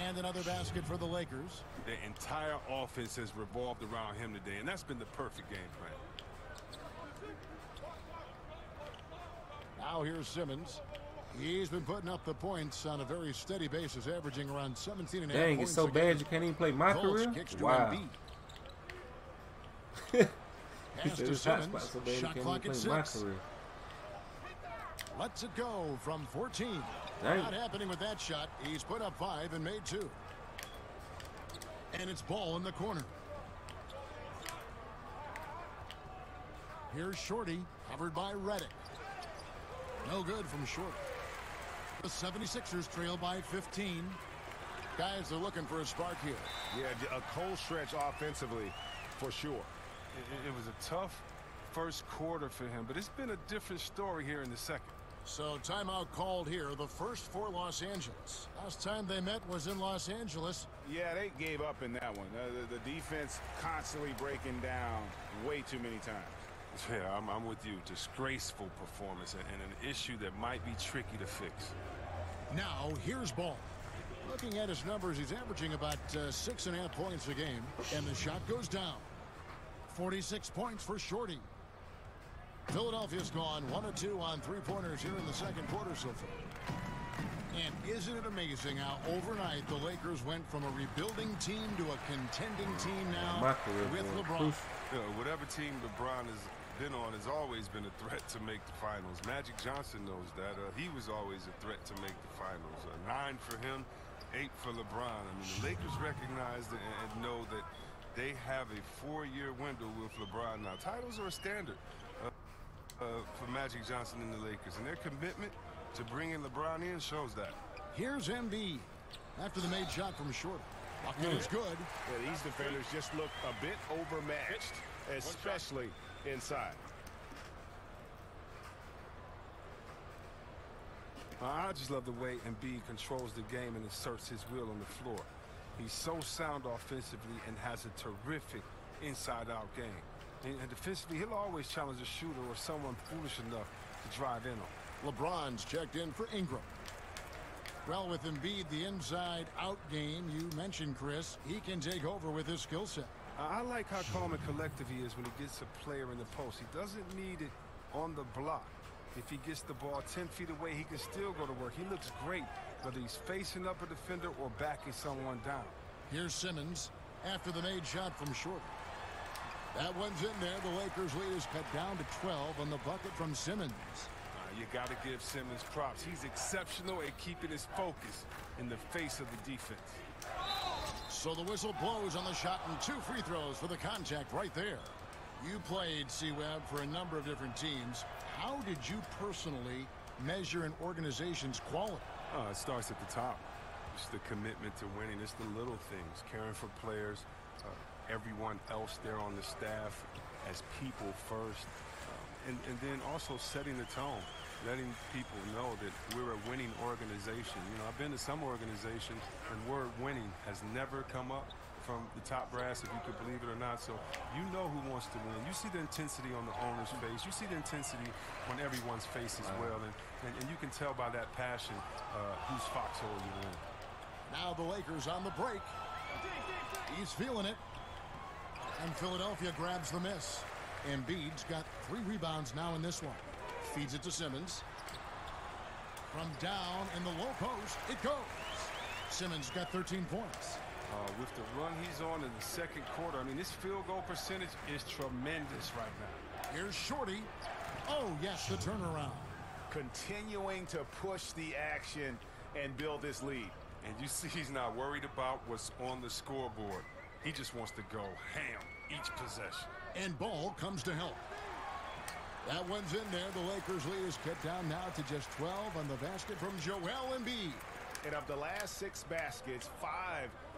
And another basket for the Lakers. The entire offense has revolved around him today, and that's been the perfect game plan. Now here's Simmons. He's been putting up the points on a very steady basis, averaging around 17.5 points. Dang, it's so bad you can't even play my career? Wow. Pass to Simmons. Shot clock at 6. Lets it go from 14. Dang. Not happening with that shot. He's put up 5 and made 2. And it's Ball in the corner. Here's Shorty, covered by Reddick. No good from Shorty. The 76ers trail by 15. Guys are looking for a spark here. Yeah, a cold stretch offensively for sure. It was a tough first quarter for him, but it's been a different story here in the second. So timeout called here, the first for Los Angeles. Last time they met was in Los Angeles. Yeah, they gave up in that one. The defense constantly breaking down way too many times. Yeah, I'm with you. Disgraceful performance and an issue that might be tricky to fix. Now, here's Ball. Looking at his numbers, he's averaging about 6.5 points a game, and the shot goes down. 46 points for Shorty. Philadelphia's gone 1 of 2 on 3-pointers here in the second quarter so far. And isn't it amazing how overnight the Lakers went from a rebuilding team to a contending team now with LeBron. Whatever team LeBron has been on has always been a threat to make the finals. Magic Johnson knows that. He was always a threat to make the finals. 9 for him. 8 for LeBron. I mean, the Lakers recognize and know that they have a 4-year window with LeBron now. Titles are a standard for Magic Johnson and the Lakers, and their commitment to bringing LeBron in shows that. Here's Embiid after the made shot from short. It was good. Yeah, these defenders just look a bit overmatched, especially inside. I just love the way Embiid controls the game and asserts his will on the floor. He's so sound offensively and has a terrific inside-out game. And defensively, he'll always challenge a shooter or someone foolish enough to drive in on. LeBron's checked in for Ingram. Well, with Embiid, the inside-out game you mentioned, Chris, he can take over with his skill set. I like how calm and collective he is when he gets a player in the post. He doesn't need it on the block. If he gets the ball 10 feet away, he can still go to work. He looks great, whether he's facing up a defender or backing someone down. Here's Simmons after the made shot from short. That one's in there. The Lakers lead is cut down to 12 on the bucket from Simmons. You got to give Simmons props. He's exceptional at keeping his focus in the face of the defense. So the whistle blows on the shot and 2 free throws for the contact right there. You played, C-Web, for a number of different teams. How did you personally measure an organization's quality? It starts at the top. It's the commitment to winning. It's the little things, caring for players, everyone else there on the staff as people first, and then also setting the tone, letting people know that we're a winning organization. You know, I've been to some organizations and word winning has never come up from the top brass, if you could believe it or not. So you know who wants to win. You see the intensity on the owner's face. You see the intensity on everyone's face as well. And you can tell by that passion whose foxhole you're in. Now the Lakers on the break. He's feeling it. And Philadelphia grabs the miss. Embiid's got 3 rebounds now in this one. Feeds it to Simmons. From down in the low post, it goes. Simmons got 13 points. With the run he's on in the second quarter, I mean, this field goal percentage is tremendous right now. Here's Shorty. Oh, yes, the turnaround. Continuing to push the action and build this lead. And you see he's not worried about what's on the scoreboard. He just wants to go ham each possession. And ball comes to help. That one's in there. The Lakers lead is cut down now to just 12 on the basket from Joel Embiid. And of the last 6 baskets, 5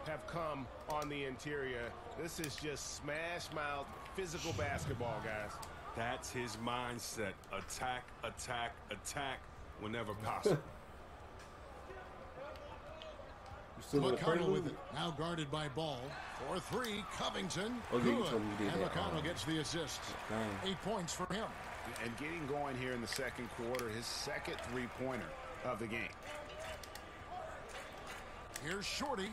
have come on the interior. This is just smash mouth physical basketball, guys. That's his mindset. Attack, attack, attack whenever possible. McConnell with it. Now guarded by Ball. 4-3, Covington. Good. And McConnell gets the assist. 8 points for him. And getting going here in the second quarter, his second 3-pointer of the game. Here's Shorty.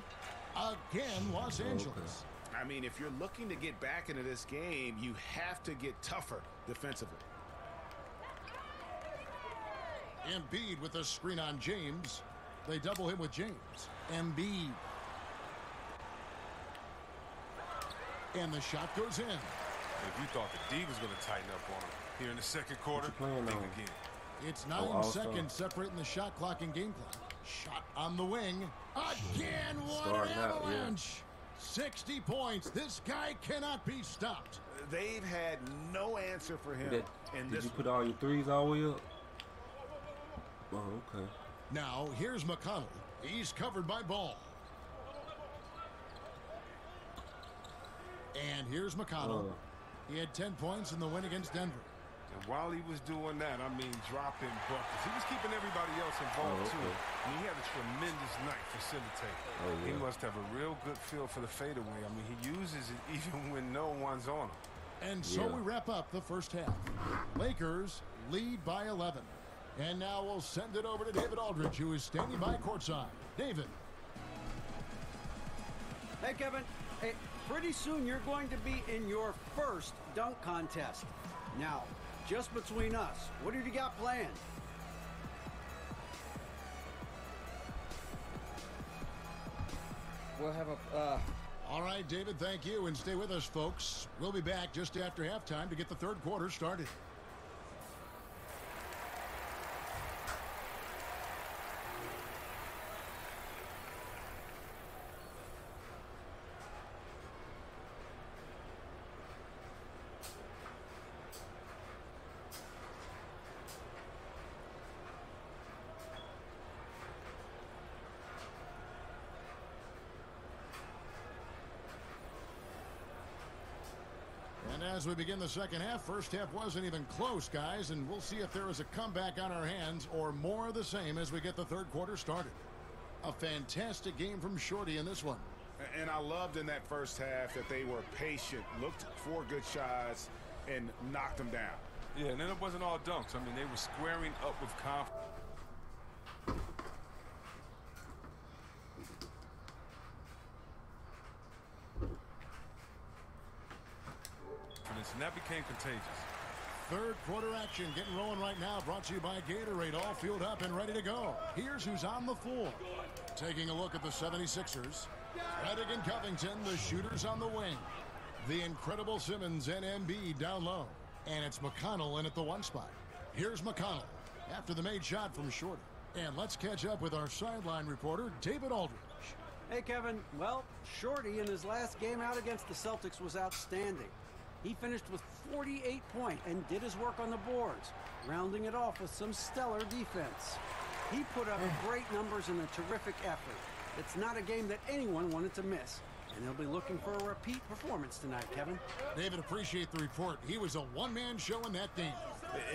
Again, Los Angeles. I mean, if you're looking to get back into this game, you have to get tougher defensively. Embiid with a screen on James. They double him with James. Embiid. And the shot goes in. If you thought the D was going to tighten up on him here in the second quarter, think again. It's 9 seconds separating the shot clock and game clock. Shot on the wing. Again, what an avalanche. 60 points. This guy cannot be stopped. They've had no answer for him. Did you put all your threes all the way up? Oh, okay. Now, here's McConnell. He's covered by Ball. And here's McConnell. He had 10 points in the win against Denver. And while he was doing that, I mean, dropping buckets. He was keeping everybody else involved, too. I mean, he had a tremendous night facilitating. He must have a real good feel for the fadeaway. I mean, he uses it even when no one's on him. And so we wrap up the first half. Lakers lead by 11. And now we'll send it over to David Aldridge, who is standing by courtside. David. Hey, Kevin. Hey, pretty soon you're going to be in your first dunk contest. Now, just between us, what have you got planned? We'll have a... All right, David, thank you. And stay with us, folks. We'll be back just after halftime to get the third quarter started. And as we begin the second half, first half wasn't even close, guys, and we'll see if there is a comeback on our hands or more of the same as we get the third quarter started. A fantastic game from Shorty in this one. And I loved in that first half that they were patient, looked for good shots, and knocked them down. Yeah, and then it wasn't all dunks. I mean, they were squaring up with confidence. And that became contagious. Third quarter action getting rolling right now, brought to you by Gatorade, all fueled up and ready to go. Here's who's on the floor. Taking a look at the 76ers. Redick and Covington, the shooters on the wing. The incredible Simmons and Embiid down low. And it's McConnell in at the one spot. Here's McConnell after the made shot from Shorty. And let's catch up with our sideline reporter, David Aldridge. Hey, Kevin. Well, Shorty in his last game out against the Celtics was outstanding. He finished with 48 points and did his work on the boards, rounding it off with some stellar defense. He put up great numbers in a terrific effort. It's not a game that anyone wanted to miss, and they'll be looking for a repeat performance tonight, Kevin. David, appreciate the report. He was a one-man show in that game.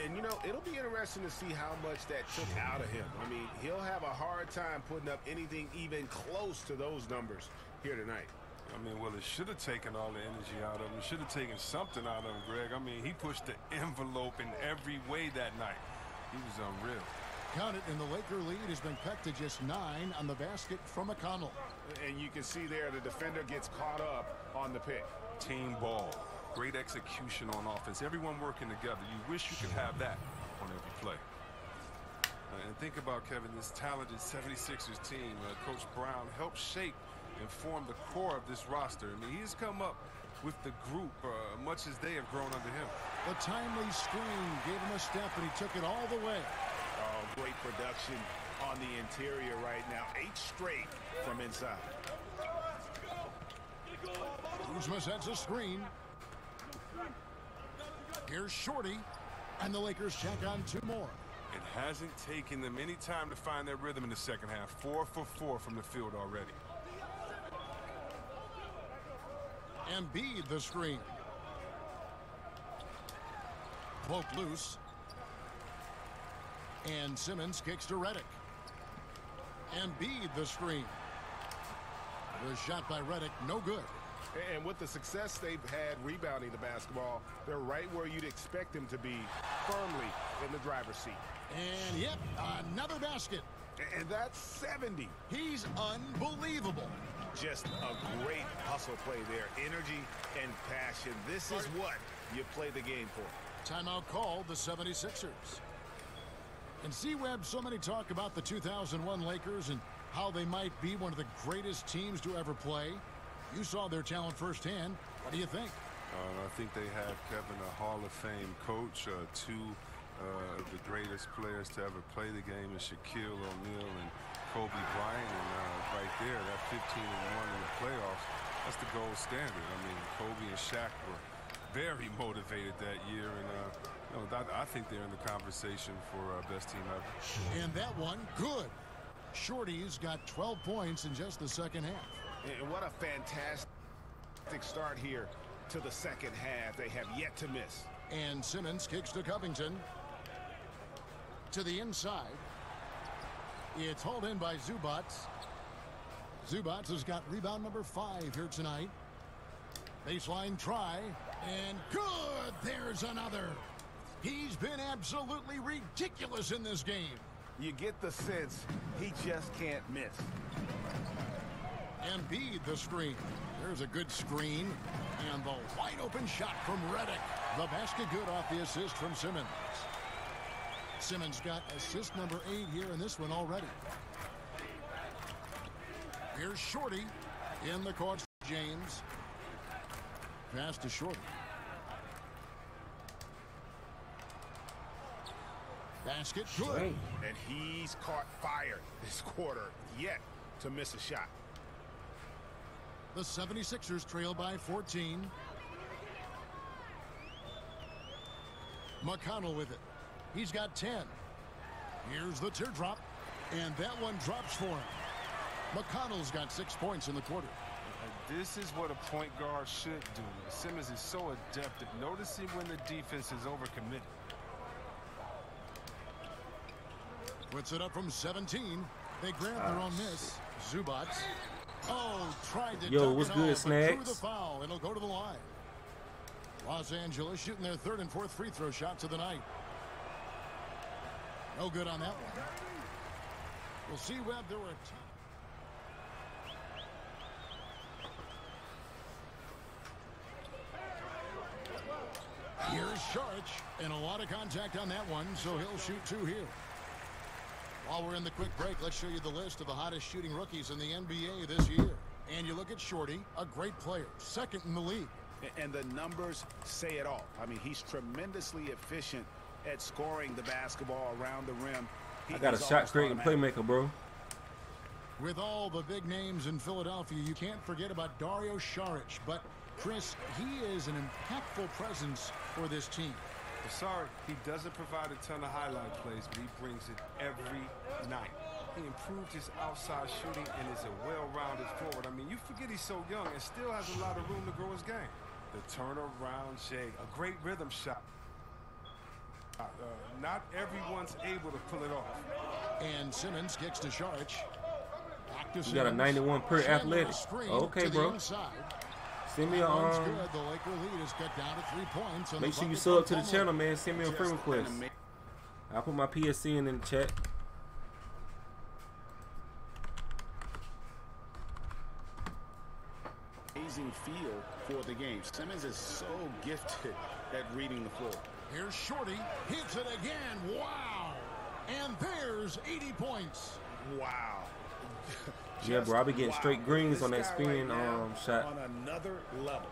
And, you know, it'll be interesting to see how much that took out of him. I mean, he'll have a hard time putting up anything even close to those numbers here tonight. I mean, well, it should have taken all the energy out of him. It should have taken something out of him, Greg. I mean, he pushed the envelope in every way that night. He was unreal. Count it, and the Laker lead has been cut to just 9 on the basket from McConnell. And you can see there the defender gets caught up on the pick. Team ball. Great execution on offense. Everyone working together. You wish you could have that on every play. And think about, Kevin, this talented 76ers team. Coach Brown helped shape and form the core of this roster. I mean, he's come up with the group much as they have grown under him. The timely screen gave him a step, and he took it all the way. Oh, great production on the interior right now. 8 straight from inside. Kuzma sets a screen. Here's Shorty, and the Lakers check on 2 more. It hasn't taken them any time to find their rhythm in the second half. 4 for 4 from the field already. Embiid the screen. Poked loose. And Simmons kicks to Redick. Embiid the screen. The shot by Redick, no good. And with the success they've had rebounding the basketball, they're right where you'd expect them to be, firmly in the driver's seat. And yep, another basket. And that's 70. He's unbelievable. Just a great hustle play there. Energy and passion. This is what you play the game for. Timeout called the 76ers. And C-Web, so many talk about the 2001 Lakers and how they might be one of the greatest teams to ever play. You saw their talent firsthand. What do you think? I think they have, Kevin, a Hall of Fame coach, 2 of the greatest players to ever play the game is Shaquille O'Neal and Kobe Bryant, and right there, that 15-1 in the playoffs, that's the gold standard. I mean, Kobe and Shaq were very motivated that year, and I think they're in the conversation for best team ever. And that one, good. Shorty's got 12 points in just the second half. And what a fantastic start here to the second half. They have yet to miss. And Simmons kicks to Covington. To the inside. It's hauled in by Zubats. Zubats has got rebound number 5 here tonight. Baseline try. And good! There's another. He's been absolutely ridiculous in this game. You get the sense he just can't miss. Embiid the screen. There's a good screen. And the wide open shot from Redick. The basket good off the assist from Simmons. Simmons got assist number 8 here in this one already. Here's Shorty in the court. James. Pass to Shorty. Basket good. And he's caught fire this quarter, yet to miss a shot. The 76ers trail by 14. McConnell with it. He's got 10. Here's the teardrop. And that one drops for him. McConnell's got 6 points in the quarter. This is what a point guard should do. Simmons is so adept at noticing when the defense is overcommitted. Puts it up from 17. They grab their own miss. Zubac. Oh, tried to Yo, dunk what's it good, all, but Snags? drew the foul. It'll go to the line. Los Angeles shooting their third and fourth free throw shots of the night. No good on that one. We'll see Webb. There were a ton. Here's Sharch, and a lot of contact on that one, so he'll shoot two here. While we're in the quick break, let's show you the list of the hottest shooting rookies in the NBA this year. And you look at Shorty, a great player, second in the league. And the numbers say it all. I mean, he's tremendously efficient at scoring the basketball around the rim. I got a shot creating playmaker, bro. With all the big names in Philadelphia, you can't forget about Dario Saric. But, Chris, he is an impactful presence for this team. Sorry, he doesn't provide a ton of highlight plays, but he brings it every night. He improved his outside shooting and is a well-rounded forward. I mean, you forget he's so young and still has a lot of room to grow his game. The turnaround shake, a great rhythm shot. Not everyone's able to pull it off. And Simmons kicks to Saric. Back to Simmons. You got a 91 per athletic. Okay, bro. Send me a The Laker lead is cut down to 3 points. Make sure you sub to the channel, man. Send me a friend request. I'll put my PSN in the chat. Amazing feel for the game. Simmons is so gifted at reading the floor. Here's Shorty. Hits it again. Wow. And there's 80 points. Wow. Yeah, bro, I'll be getting straight greens on that spin shot. On another level.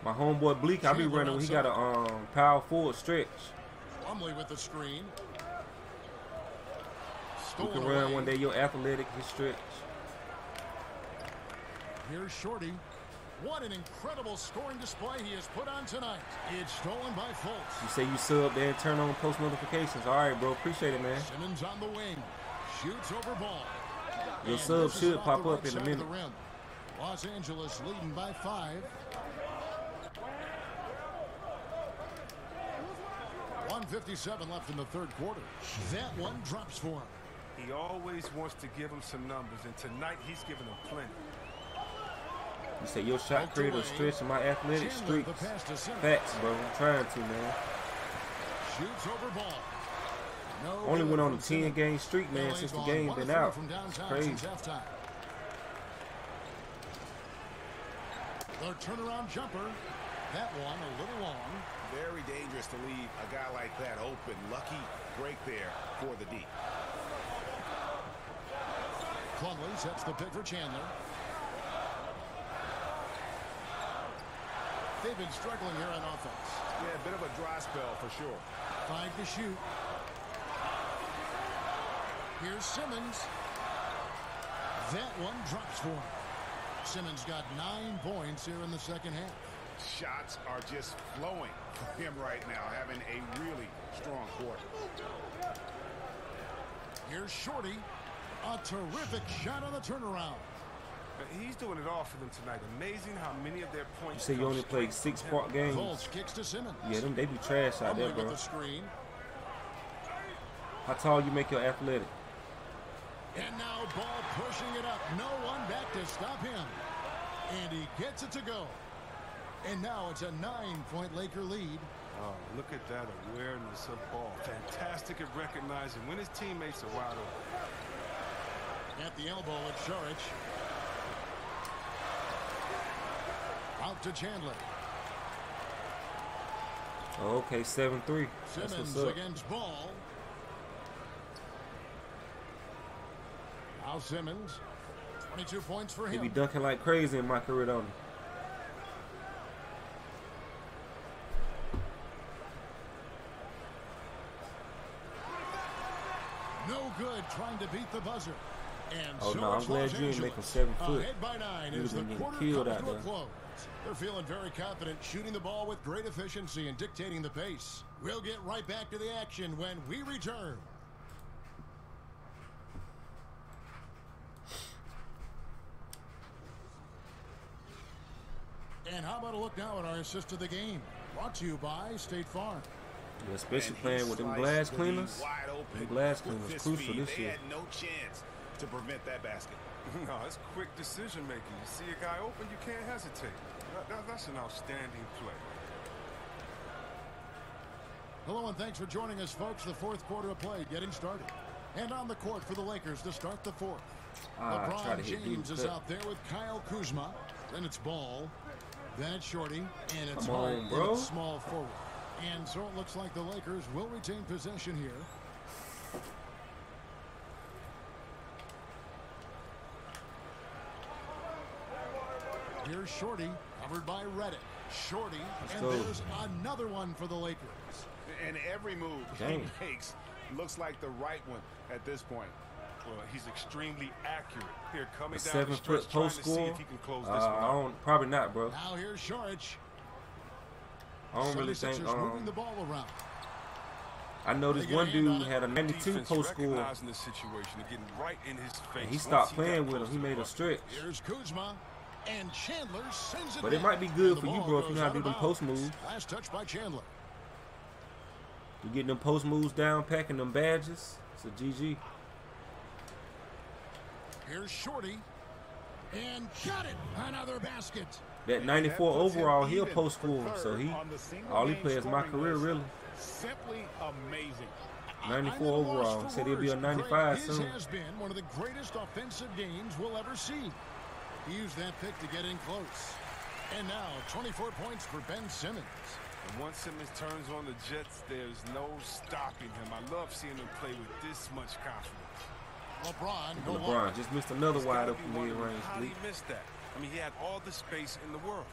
My homeboy Bleak, I'll be running. He got a power forward stretch. Plumlee with the screen. You can run one day. You're athletic. His stretch. Here's Shorty. What an incredible scoring display he has put on tonight. It's stolen by Fultz. You say you sub there and turn on post notifications. All right, bro. Appreciate it, man. Simmons on the wing. Shoots over ball. Your sub should pop up in a minute. Los Angeles leading by 5. 1:57 left in the third quarter. That one drops for him. He always wants to give him some numbers, and tonight he's giving him plenty. You say your shot creator stretch and my athletic streaks. Facts, bro. I'm trying to, man. Shoots over ball. No Only went on a 10-game streak, man, since the game been out. It's crazy. Their turnaround jumper. That one a little long. Very dangerous to leave a guy like that open. Lucky break there for the D. Plumlee sets the pick for Chandler. They've been struggling here on offense. Yeah, a bit of a dry spell for sure. 5 to shoot. Here's Simmons. That one drops for him. Simmons got 9 points here in the second half. Shots are just flowing for him right now, having a really strong quarter. Here's Shorty. A terrific shot on the turnaround. He's doing it all for them tonight. Amazing how many of their points. You say you only played 6 part games. Fultz kicks to Simmons. Yeah, they be trash out there, bro. With the screen. How tall you make your athletic? And now ball pushing it up. No one back to stop him. And he gets it to go. And now it's a 9-point Laker lead. Oh, look at that awareness of ball. Fantastic at recognizing when his teammates are wide open. At the elbow at Saric. Out to Chandler. Okay, 7-3. That's Simmons what's up. against Ball. Now Simmons. 22 points for He him. be dunking like crazy in my career, don't he? No good trying to beat the buzzer. And Oh so no, I'm it's glad Los you didn't make him Angeles. 7 foot. Ahead by 9 He as was the getting quarter killed comes out to a there. close. They're feeling very confident, shooting the ball with great efficiency and dictating the pace. We'll get right back to the action when we return. And how about a look now at our assist of the game? Brought to you by State Farm. Yeah, especially playing with them glass cleaners. Them glass cleaners crucial this year. They had no chance to prevent that basket. No, it's quick decision making. You see a guy open, you can't hesitate. That's an outstanding play. Hello and thanks for joining us, folks. The fourth quarter of play getting started. And on the court for the Lakers to start the fourth. LeBron James is out there with Kyle Kuzma. Then it's Ball. Then it's Shorty. And it's Hart in small forward. And so it looks like the Lakers will retain possession here. Here's Shorty, covered by Reddick. Shorty, and there's another one for the Lakers. And every move he makes looks like the right one at this point. Well, he's extremely accurate. Here, coming a down the stretch, 7-foot post score. Probably not, bro. Now here's Shorich. I don't really think. Moving the ball around. I know this one dude had a 92 post score. Right in his face. And he stopped playing with him. He made a stretch. Here's Kuzma. And Chandler sends it. But it might be good for you, bro, if you know how to do them post moves. Last touch by Chandler. You getting them post moves down, packing them badges. It's a GG. Here's Shorty. And got it. Another basket. That 94 overall, he'll post score. So all he plays my career, really. Simply amazing. 94 overall. Said he'll be a 95 soon. This has been one of the greatest offensive games we'll ever see. He used that pick to get in close. And now 24 points for Ben Simmons. And once Simmons turns on the Jets, there's no stopping him. I love seeing him play with this much confidence. LeBron just missed another wide open mid-range. How did he miss that? I mean, he had all the space in the world.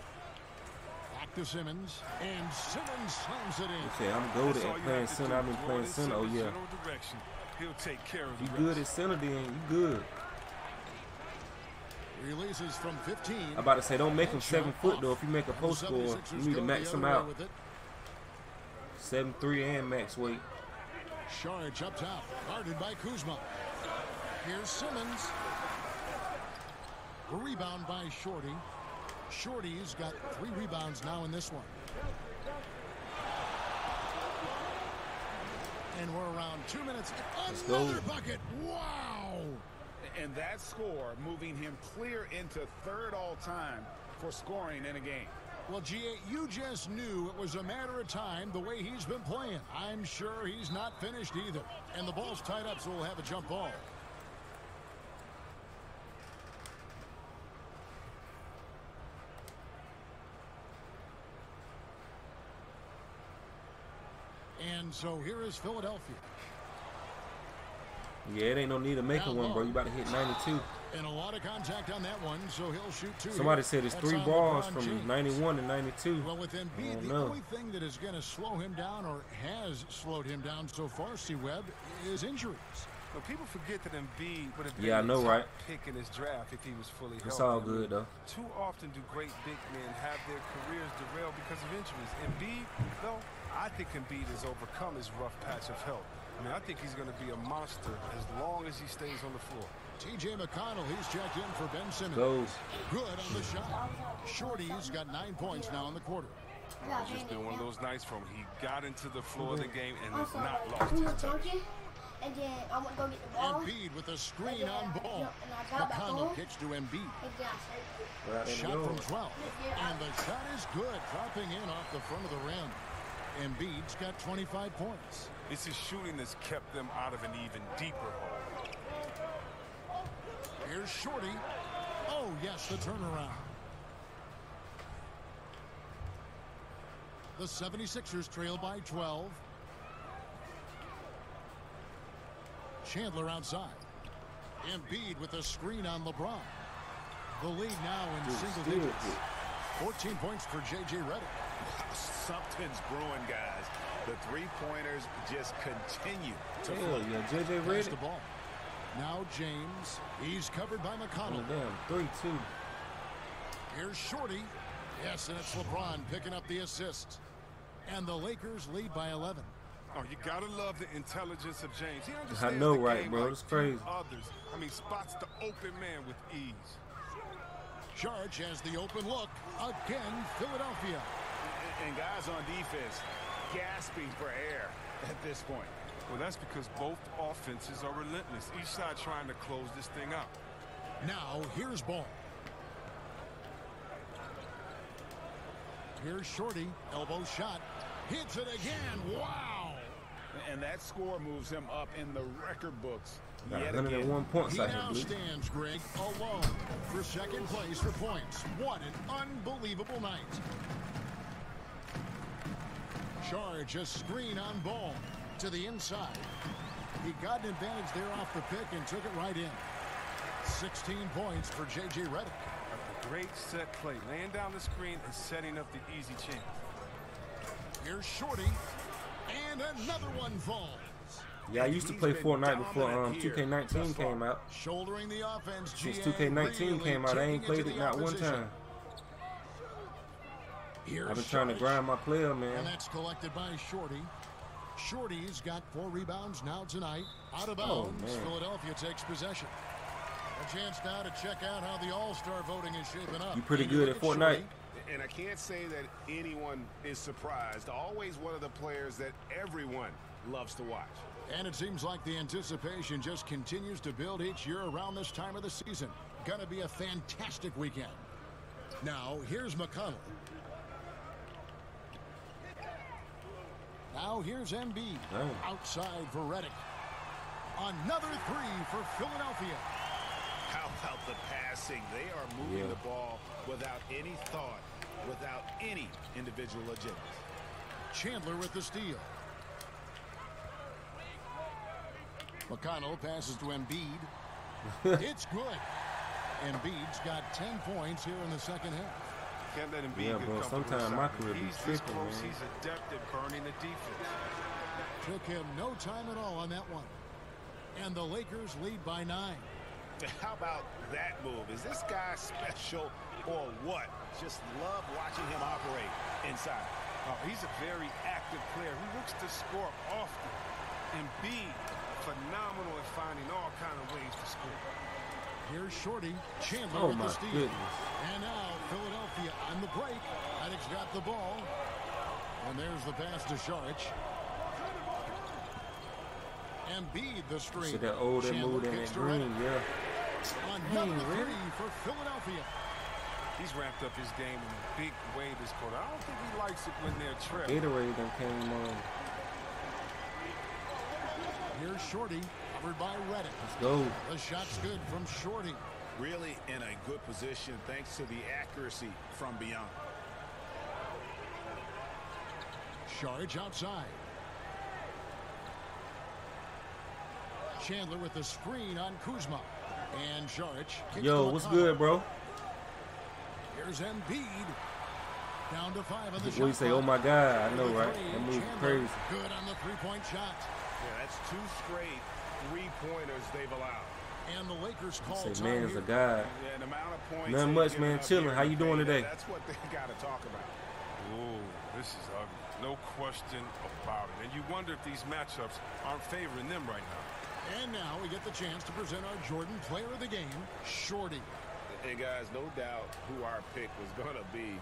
Back to Simmons, and Simmons slams it in. Okay, I'm goated at playing center. I've been playing center. Oh yeah. He'll take care of you good at center, then you good. Releases from 15. I'm about to say, don't make him 7 foot though. If you make a post score, you need to max him out. 7'3" and max weight. Charge up top, guarded by Kuzma. Here's Simmons. A rebound by Shorty. Shorty's got 3 rebounds now in this one. And we're around 2 minutes. Another bucket. Wow. And that score moving him clear into 3rd all-time for scoring in a game. Well, G.A., you just knew it was a matter of time the way he's been playing. I'm sure he's not finished either. And the ball's tied up, so we'll have a jump ball. And so here is Philadelphia. Yeah, it ain't no need to make one, bro. You about to hit 92. And a lot of contact on that one, so he'll shoot 2. Somebody said it's 3 balls from 91 to 92. Well, with Embiid, the only thing that is going to slow him down or has slowed him down so far, C-Web, is injuries. Well, people forget that Embiid would have been right? Pick in his draft if he was fully healthy. It's all good, though. Too often do great big men have their careers derailed because of injuries. Embiid, though, I think Embiid has overcome his rough patch of health. I mean, I think he's going to be a monster as long as he stays on the floor. T.J. McConnell, he's checked in for Ben Simmons. Good on the shot. Shorty's got 9 points now in the quarter. It's just been one of those nights from him. He got into the floor of the game and has not lost his touch. And then I want to go get the ball. Embiid with a screen on ball. McConnell kicks to Embiid. Shot from 12. And the shot is good, dropping in off the front of the rim. Embiid's got 25 points. It's his shooting that's kept them out of an even deeper hole. Here's Shorty. Oh, yes, the turnaround. The 76ers trail by 12. Chandler outside. Embiid with a screen on LeBron. The lead now in single digits. 14 points for J.J. Redick. Something's brewing, guys. The 3-pointers just continue to flow. Yeah, J.J. Redick. The ball. Now James. He's covered by McConnell. Oh, damn, 3-2. Here's Shorty. Yes, and it's LeBron picking up the assist. And the Lakers lead by 11. Oh, you gotta love the intelligence of James. He understands I know, the right, game bro? like It's crazy. Others. I mean, spots the open man with ease. Sharge has the open look. Again, Philadelphia. And guys on defense gasping for air at this point. Well, that's because both offenses are relentless. Each side trying to close this thing up. Now, here's ball. Here's Shorty. Elbow shot. Hits it again. Wow. And that score moves him up in the record books. Got 101 points. He now stands, Greg, alone for second place for points. What an unbelievable night. Charge a screen on ball to the inside. He got an advantage there off the pick and took it right in. 16 points for J.J. Redick. A great set play, laying down the screen and setting up the easy chance. Here's Shorty, and another one falls. Yeah, I used to play Fortnite before 2K19 came out. Shouldering the offense. Since 2K19 came out, I ain't played it not one time. I've been trying to grind my player, man. And that's collected by Shorty. Shorty's got 4 rebounds now tonight. Out of bounds, Philadelphia takes possession. A chance now to check out how the All-Star voting is shaping up. You pretty good at Fortnite. And I can't say that anyone is surprised. Always one of the players that everyone loves to watch. And it seems like the anticipation just continues to build each year around this time of the season. Gonna be a fantastic weekend. Now, here's McConnell. Now, here's Embiid. Outside for Redick. Another 3 for Philadelphia. How about the passing? They are moving the ball without any thought, without any individual agenda. Chandler with the steal. McConnell passes to Embiid. It's good. Embiid's got 10 points here in the second half. Can't let him be bro. Sometimes my career be tripping, man. He's adept at burning the defense. Took him no time at all on that one. And the Lakers lead by 9. How about that move? Is this guy special or what? Just love watching him operate inside. Oh, he's a very active player who looks to score often. Embiid, phenomenal at finding all kinds of ways to score. Here's Shorty. Chandler with the steal. Goodness. And now Philadelphia on the break. Redick's got the ball. And there's the pass to Saric. Embiid the screen. See that old move in that green, yeah. Another 3 for Philadelphia. He's ramped up his game in a big way this quarter. I don't think he likes it when they're trapped. Gatorade done came on. Here's Shorty, covered by Redick. Let's go. The shot's good from Shorty. Really in a good position thanks to the accuracy from beyond. Saric outside. Chandler with the screen on Kuzma. And Saric. Yo, what's good, bro? Here's Embiid. Down to 5 on the shot. What you say? Oh my God, I know, right? That move's crazy. Good on the 3-point shot. Yeah, that's 2 straight 3-pointers they've allowed. And the Lakers call say, time man's here. a god. Yeah, the amount of points. Nothing much, man. Chilling. How you doing today? That's what they got to talk about. Oh, this is ugly. No question about it. And you wonder if these matchups aren't favoring them right now. And now we get the chance to present our Jordan player of the game, Shorty. And guys, no doubt who our pick was going to be.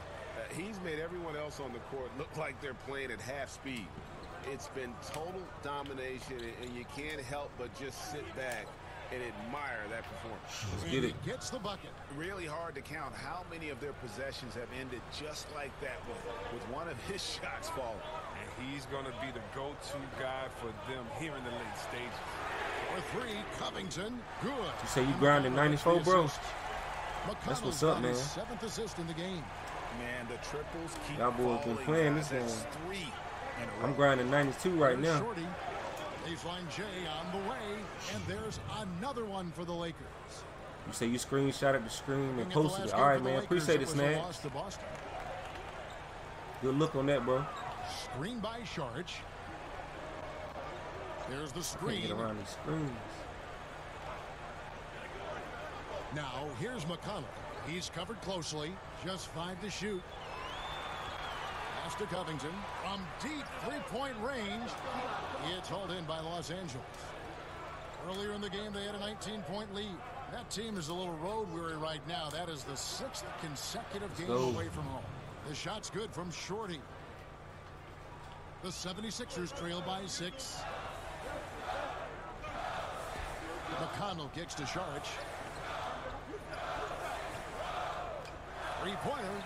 He's made everyone else on the court look like they're playing at half speed. It's been total domination, and you can't help but just sit back and admire that performance. Let's get it. He gets the bucket. Really hard to count how many of their possessions have ended just like that with one of his shots falling. And he's going to be the go-to guy for them here in the late stages. For 3, Covington, good. You say you grinding 94, bro? That's what's up, man. 7th assist in the game. Man, the triples keep Y'all boys been playing this game. 3 in a row. I'm grinding 92 right now. Shorty. Baseline J on the way, and there's another one for the Lakers. You say you screenshotted the screen and posted it. All right, man. Appreciate it, Snag. Good look on that, bro. Screen by Saric. There's the screen. Can't get around these screens. Now, here's McConnell. He's covered closely. Just 5 to shoot. Pass to Covington. From deep 3-point range. It's hauled in by Los Angeles. Earlier in the game, they had a 19-point lead. That team is a little road weary right now. That is the 6th consecutive game away from home. The shot's good from Shorty. The 76ers trail by 6. McConnell kicks to Sharich. Three-pointer.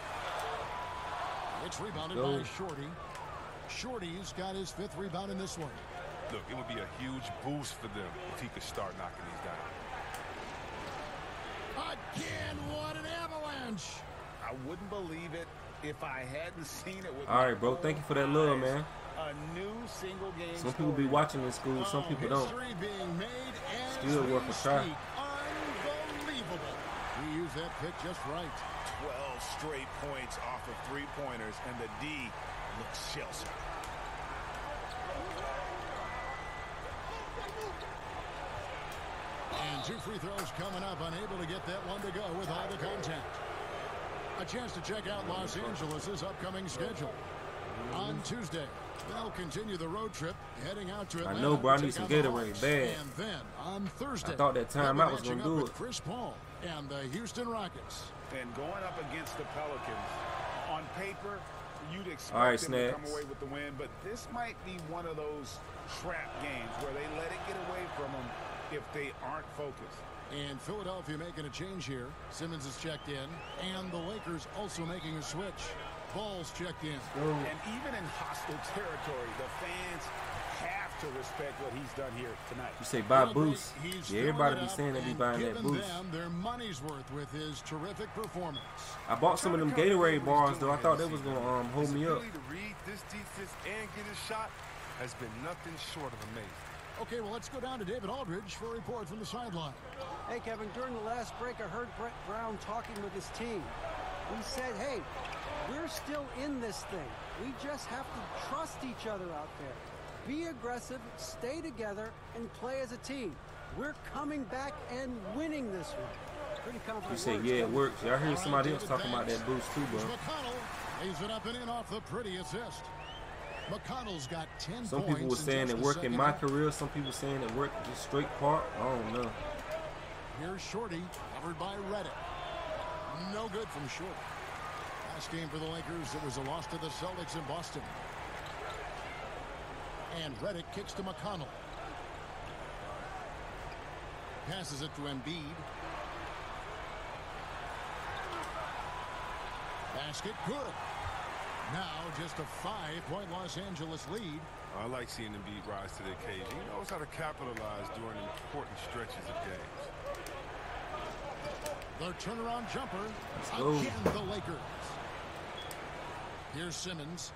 It's rebounded by Shorty. Shorty's got his 5th rebound in this one. Look, it would be a huge boost for them if he could start knocking these down. Again, what an avalanche! I wouldn't believe it if I hadn't seen it with All right, bro. Thank you for that love, man. A new single game. Some people be watching in school, some people don't. Still worth a try. Unbelievable. We use that pick just right. 12 straight points off of 3-pointers, and the D looks shell-shocked. And 2 free throws coming up, unable to get that one to go with all the contact. A chance to check out Los Angeles' upcoming schedule. On Tuesday, they'll continue the road trip, heading out to Atlanta. I know, bro. I need some Gatorade bad. And then on Thursday, I thought that timeout was going to do it. Chris Paul and the Houston Rockets. And going up against the Pelicans, on paper, you'd expect them to come away with the win, but this might be one of those trap games where they let it get away from them if they aren't focused. And Philadelphia making a change here. Simmons is checked in, and the Lakers also making a switch. Ball's checked in. And even in hostile territory, the fans have to respect what he's done here tonight. You say buy boost. Yeah, everybody be saying they be buying that boost. Them their money's worth with his terrific performance. I bought some of them Gatorade bars, though. I thought that was going to hold me up. To read this defense and get his shot has been nothing short of amazing. Okay, well, let's go down to David Aldridge for a report from the sideline. Hey, Kevin, during the last break, I heard Brett Brown talking with his team. He said, hey, we're still in this thing. We just have to trust each other out there. Be aggressive, stay together, and play as a team. We're coming back and winning this one. Pretty confident. You said, yeah, it works. I heard somebody else talking about that boost, too, bro. McConnell lays it up and in off the pretty assist. McConnell's got 10 points. Some people were saying it worked in my career. Some people saying it worked just straight part. I don't know. Here's Shorty, covered by Reddick. No good from Shorty. Last game for the Lakers, it was a loss to the Celtics in Boston. And Reddick kicks to McConnell. Passes it to Embiid. Basket good. Now just a 5-point Los Angeles lead. I like seeing Embiid rise to the occasion. He knows how to capitalize during important stretches of games. The turnaround jumper. Again, the Lakers. Here's Simmons.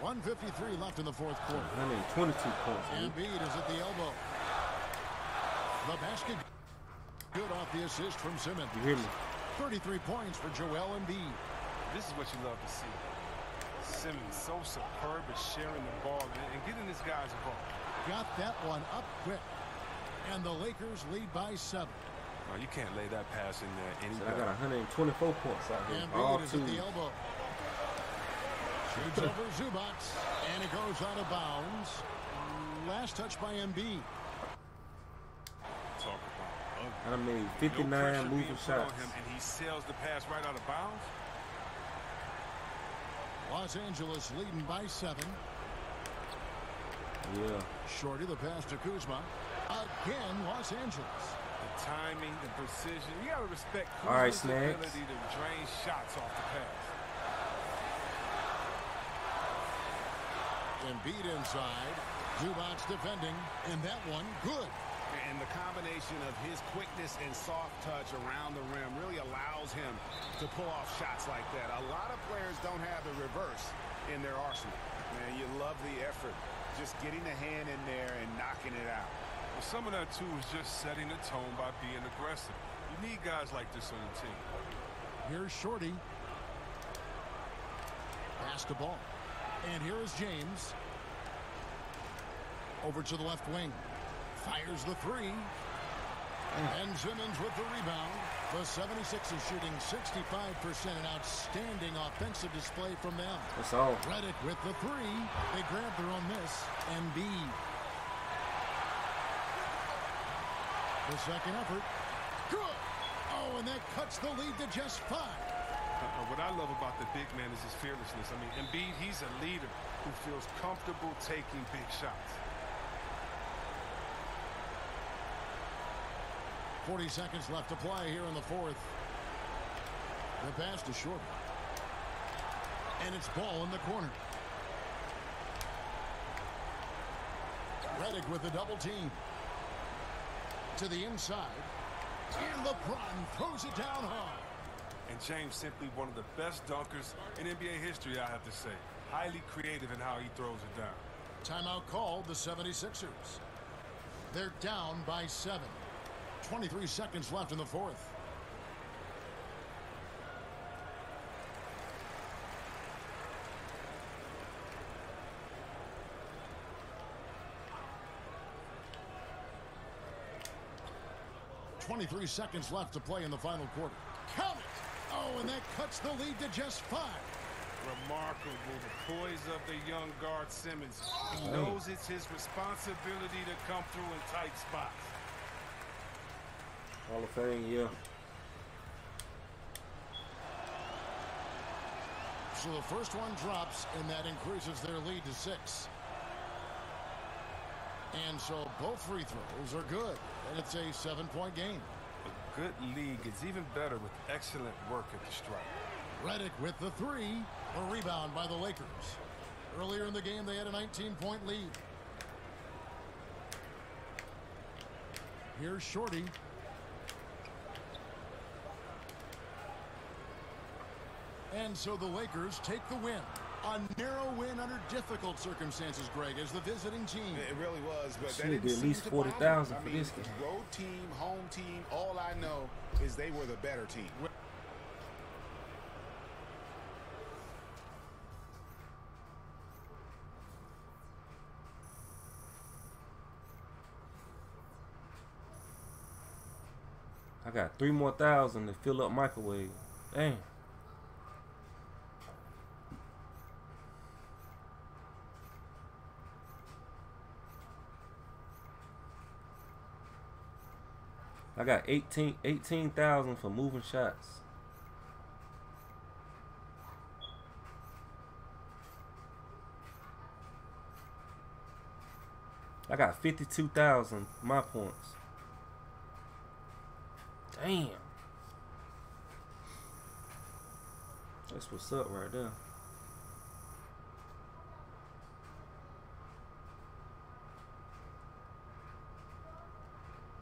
1:53 left in the fourth quarter. 122 points. Embiid is at the elbow. The basket good off the assist from Simmons. You hear me? 33 points for Joel Embiid. This is what you love to see. Simmons so superb at sharing the ball and getting his guys involved. Got that one up quick. And the Lakers lead by 7. Oh, you can't lay that pass in there any I got 124 points out here. Embiid is at the elbow. Shoots over Zubac, and it goes out of bounds. Last touch by Embiid. Talk about I done made 59 moving shots. And he sails the pass right out of bounds. Los Angeles leading by 7. Yeah. Shorty the pass to Kuzma. Again, Los Angeles. The timing, the precision. You got to respect Kuzma's ability to drain shots off the pass. Embiid inside. Zubac defending. And that one good. And the combination of his quickness and soft touch around the rim really allows him to pull off shots like that. A lot of players don't have the reverse in their arsenal. Man, you love the effort. Just getting a hand in there and knocking it out. Well, some of that, too, is just setting the tone by being aggressive. You need guys like this on your team. Here's Shorty. Pass the ball. And here is James. Over to the left wing. Fires the 3. And Simmons with the rebound. The 76ers shooting 65%. An outstanding offensive display from them. That's all. Reddick with the 3. They grab their own miss. Embiid. The second effort. Good. Oh, and that cuts the lead to just 5. What I love about the big man is his fearlessness. I mean, Embiid, he's a leader who feels comfortable taking big shots. 40 seconds left to play here in the fourth. The pass to Short. And it's ball in the corner. Redick with the double team. To the inside. And LeBron throws it down hard. And James simply one of the best dunkers in NBA history, I have to say. Highly creative in how he throws it down. Timeout called the 76ers. They're down by 7. 23 seconds left in the fourth. .23 seconds left to play in the final quarter. Count it! Oh, and that cuts the lead to just 5. Remarkable, the poise of the young guard Simmons. He knows it's his responsibility to come through in tight spots. Hall of Fame, yeah. So the first one drops, and that increases their lead to 6. And so both free throws are good, and it's a 7-point game. A good league is even better with excellent work at the stripe. Redick with the 3. A rebound by the Lakers. Earlier in the game, they had a 19-point lead. Here's Shorty. And so the Lakers take the win. A narrow win under difficult circumstances, Greg, as the visiting team. It really was, but Should get at least 40,000 for this game. Road team, home team, all I know is they were the better team. I got 3 more thousand to fill up microwave. Dang. I got 18,000 for moving shots. I got 52,000 my points. Damn. That's what's up right there.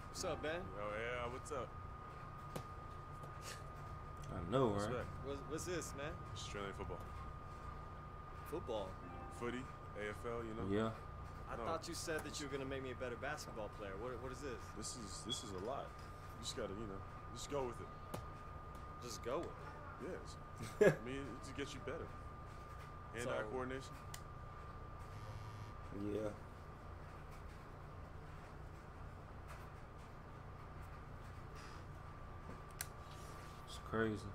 What's up, Ben? Oh, yeah, what's up? I know, right? What's this, man? Australian football. Football? Footy, AFL, you know? Yeah. I thought you said that you were going to make me a better basketball player. What is this? This is a lot. You just gotta, just go with it. Just go with it? Yes. I mean, to get you better. Hand-eye coordination. Yeah. It's crazy.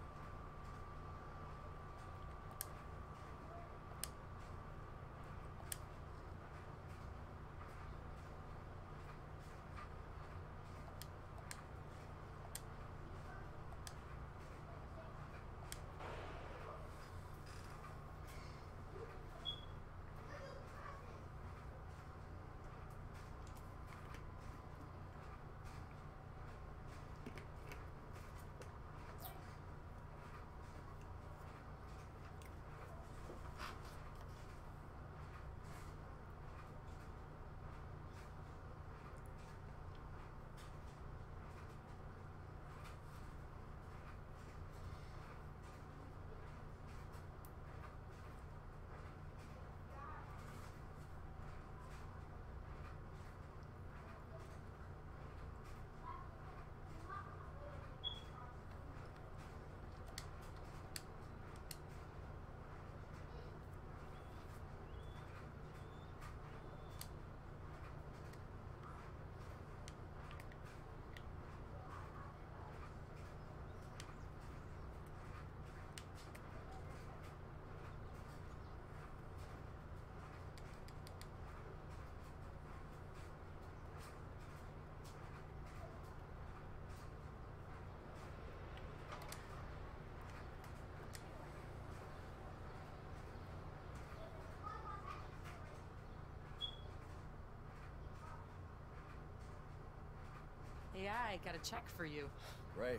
Mike. Got a check for you. Ray,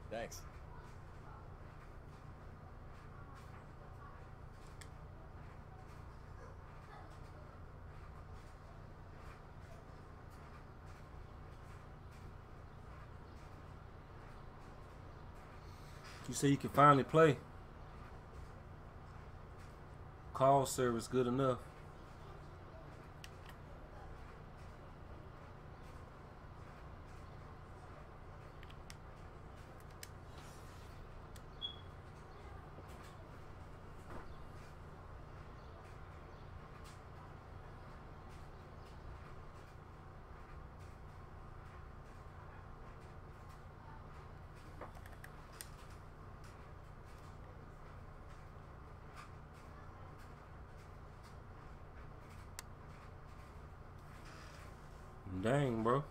thanks. You say you can finally play. Call service good enough. Dang, bro.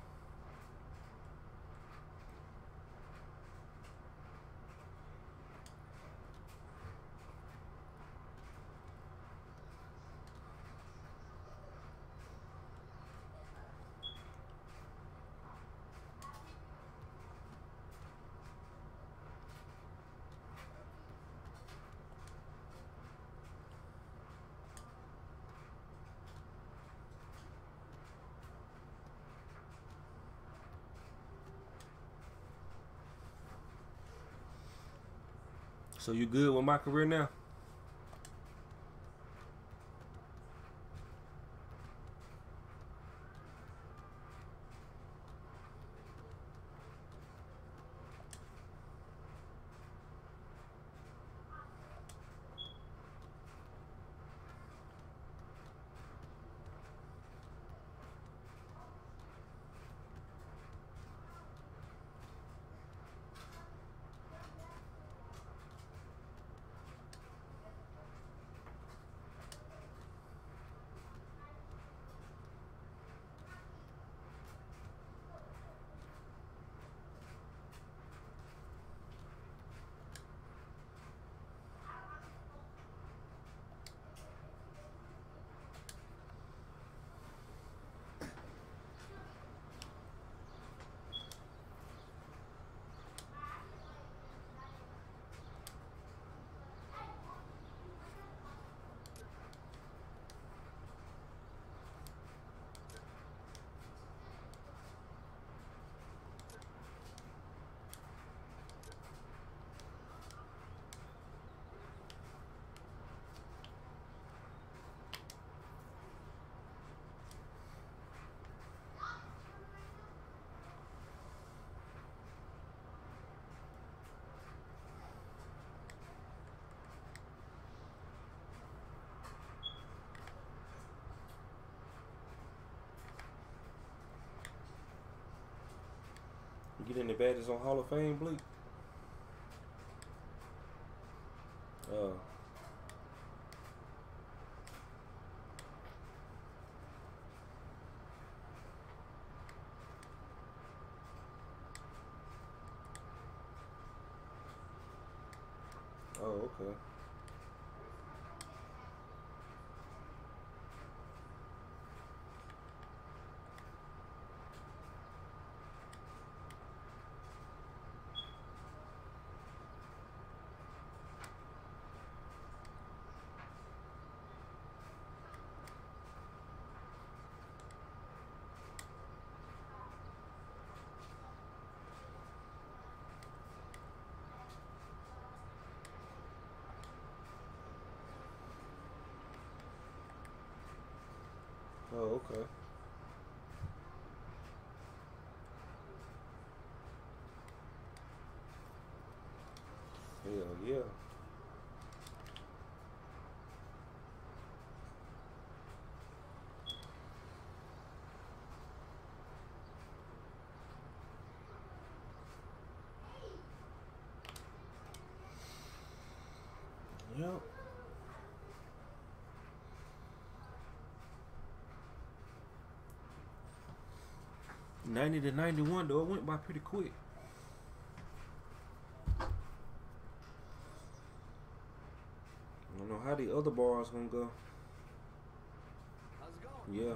So you good with my career now? You get any badges on Hall of Fame, Bleak? Oh, okay. Oh, okay. Hell yeah. Yep. 90 to 91 though, it went by pretty quick. I don't know how the other bars gonna go. How's it going? Yeah.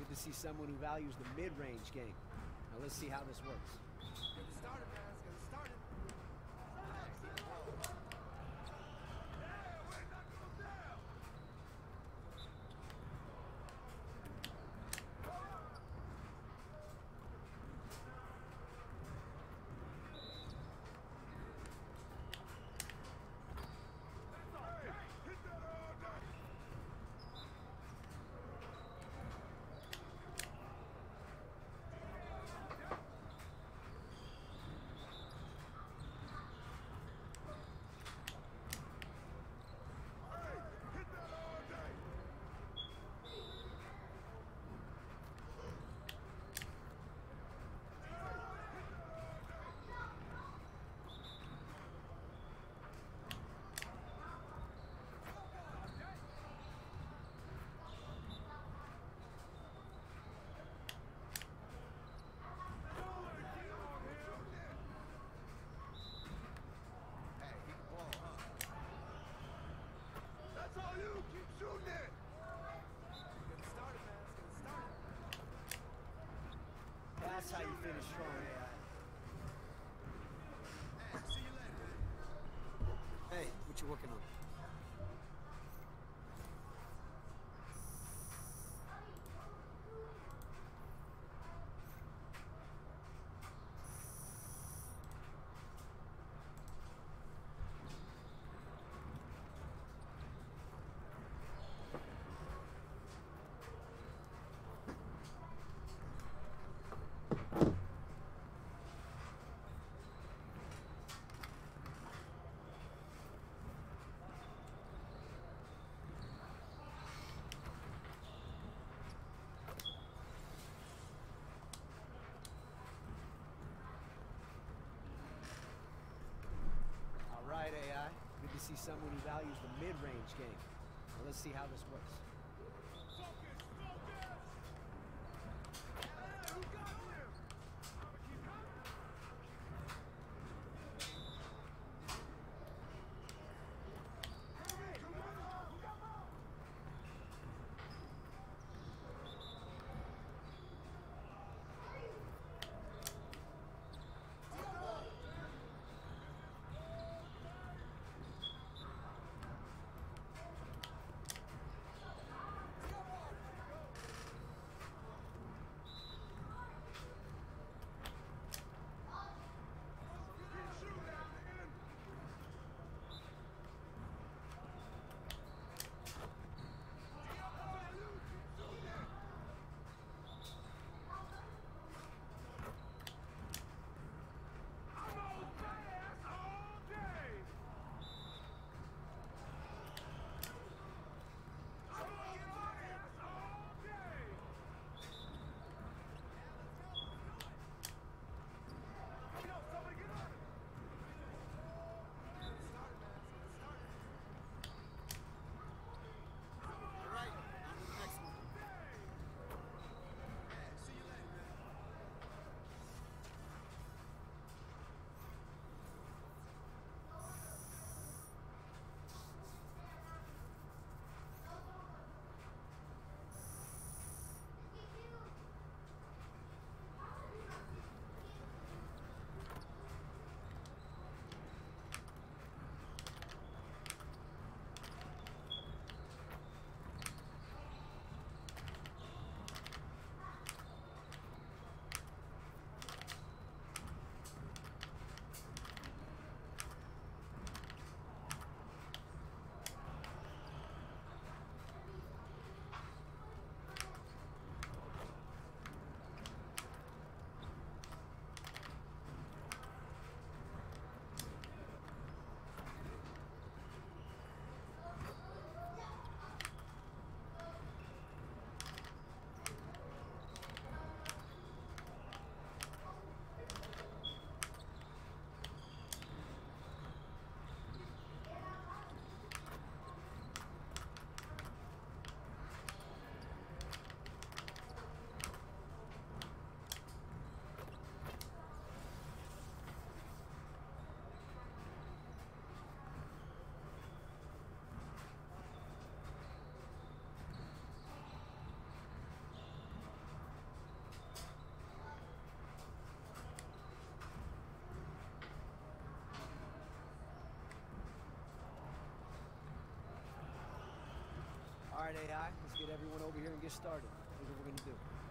Good to see someone who values the mid-range game. Now let's see how this works. That's how you finish strong, AI. Hey, what you working on? Right, AI. Good to see someone who values the mid-range game. Now let's see how this works. right, AI, let's get everyone over here and get started. Here's what we're going to do.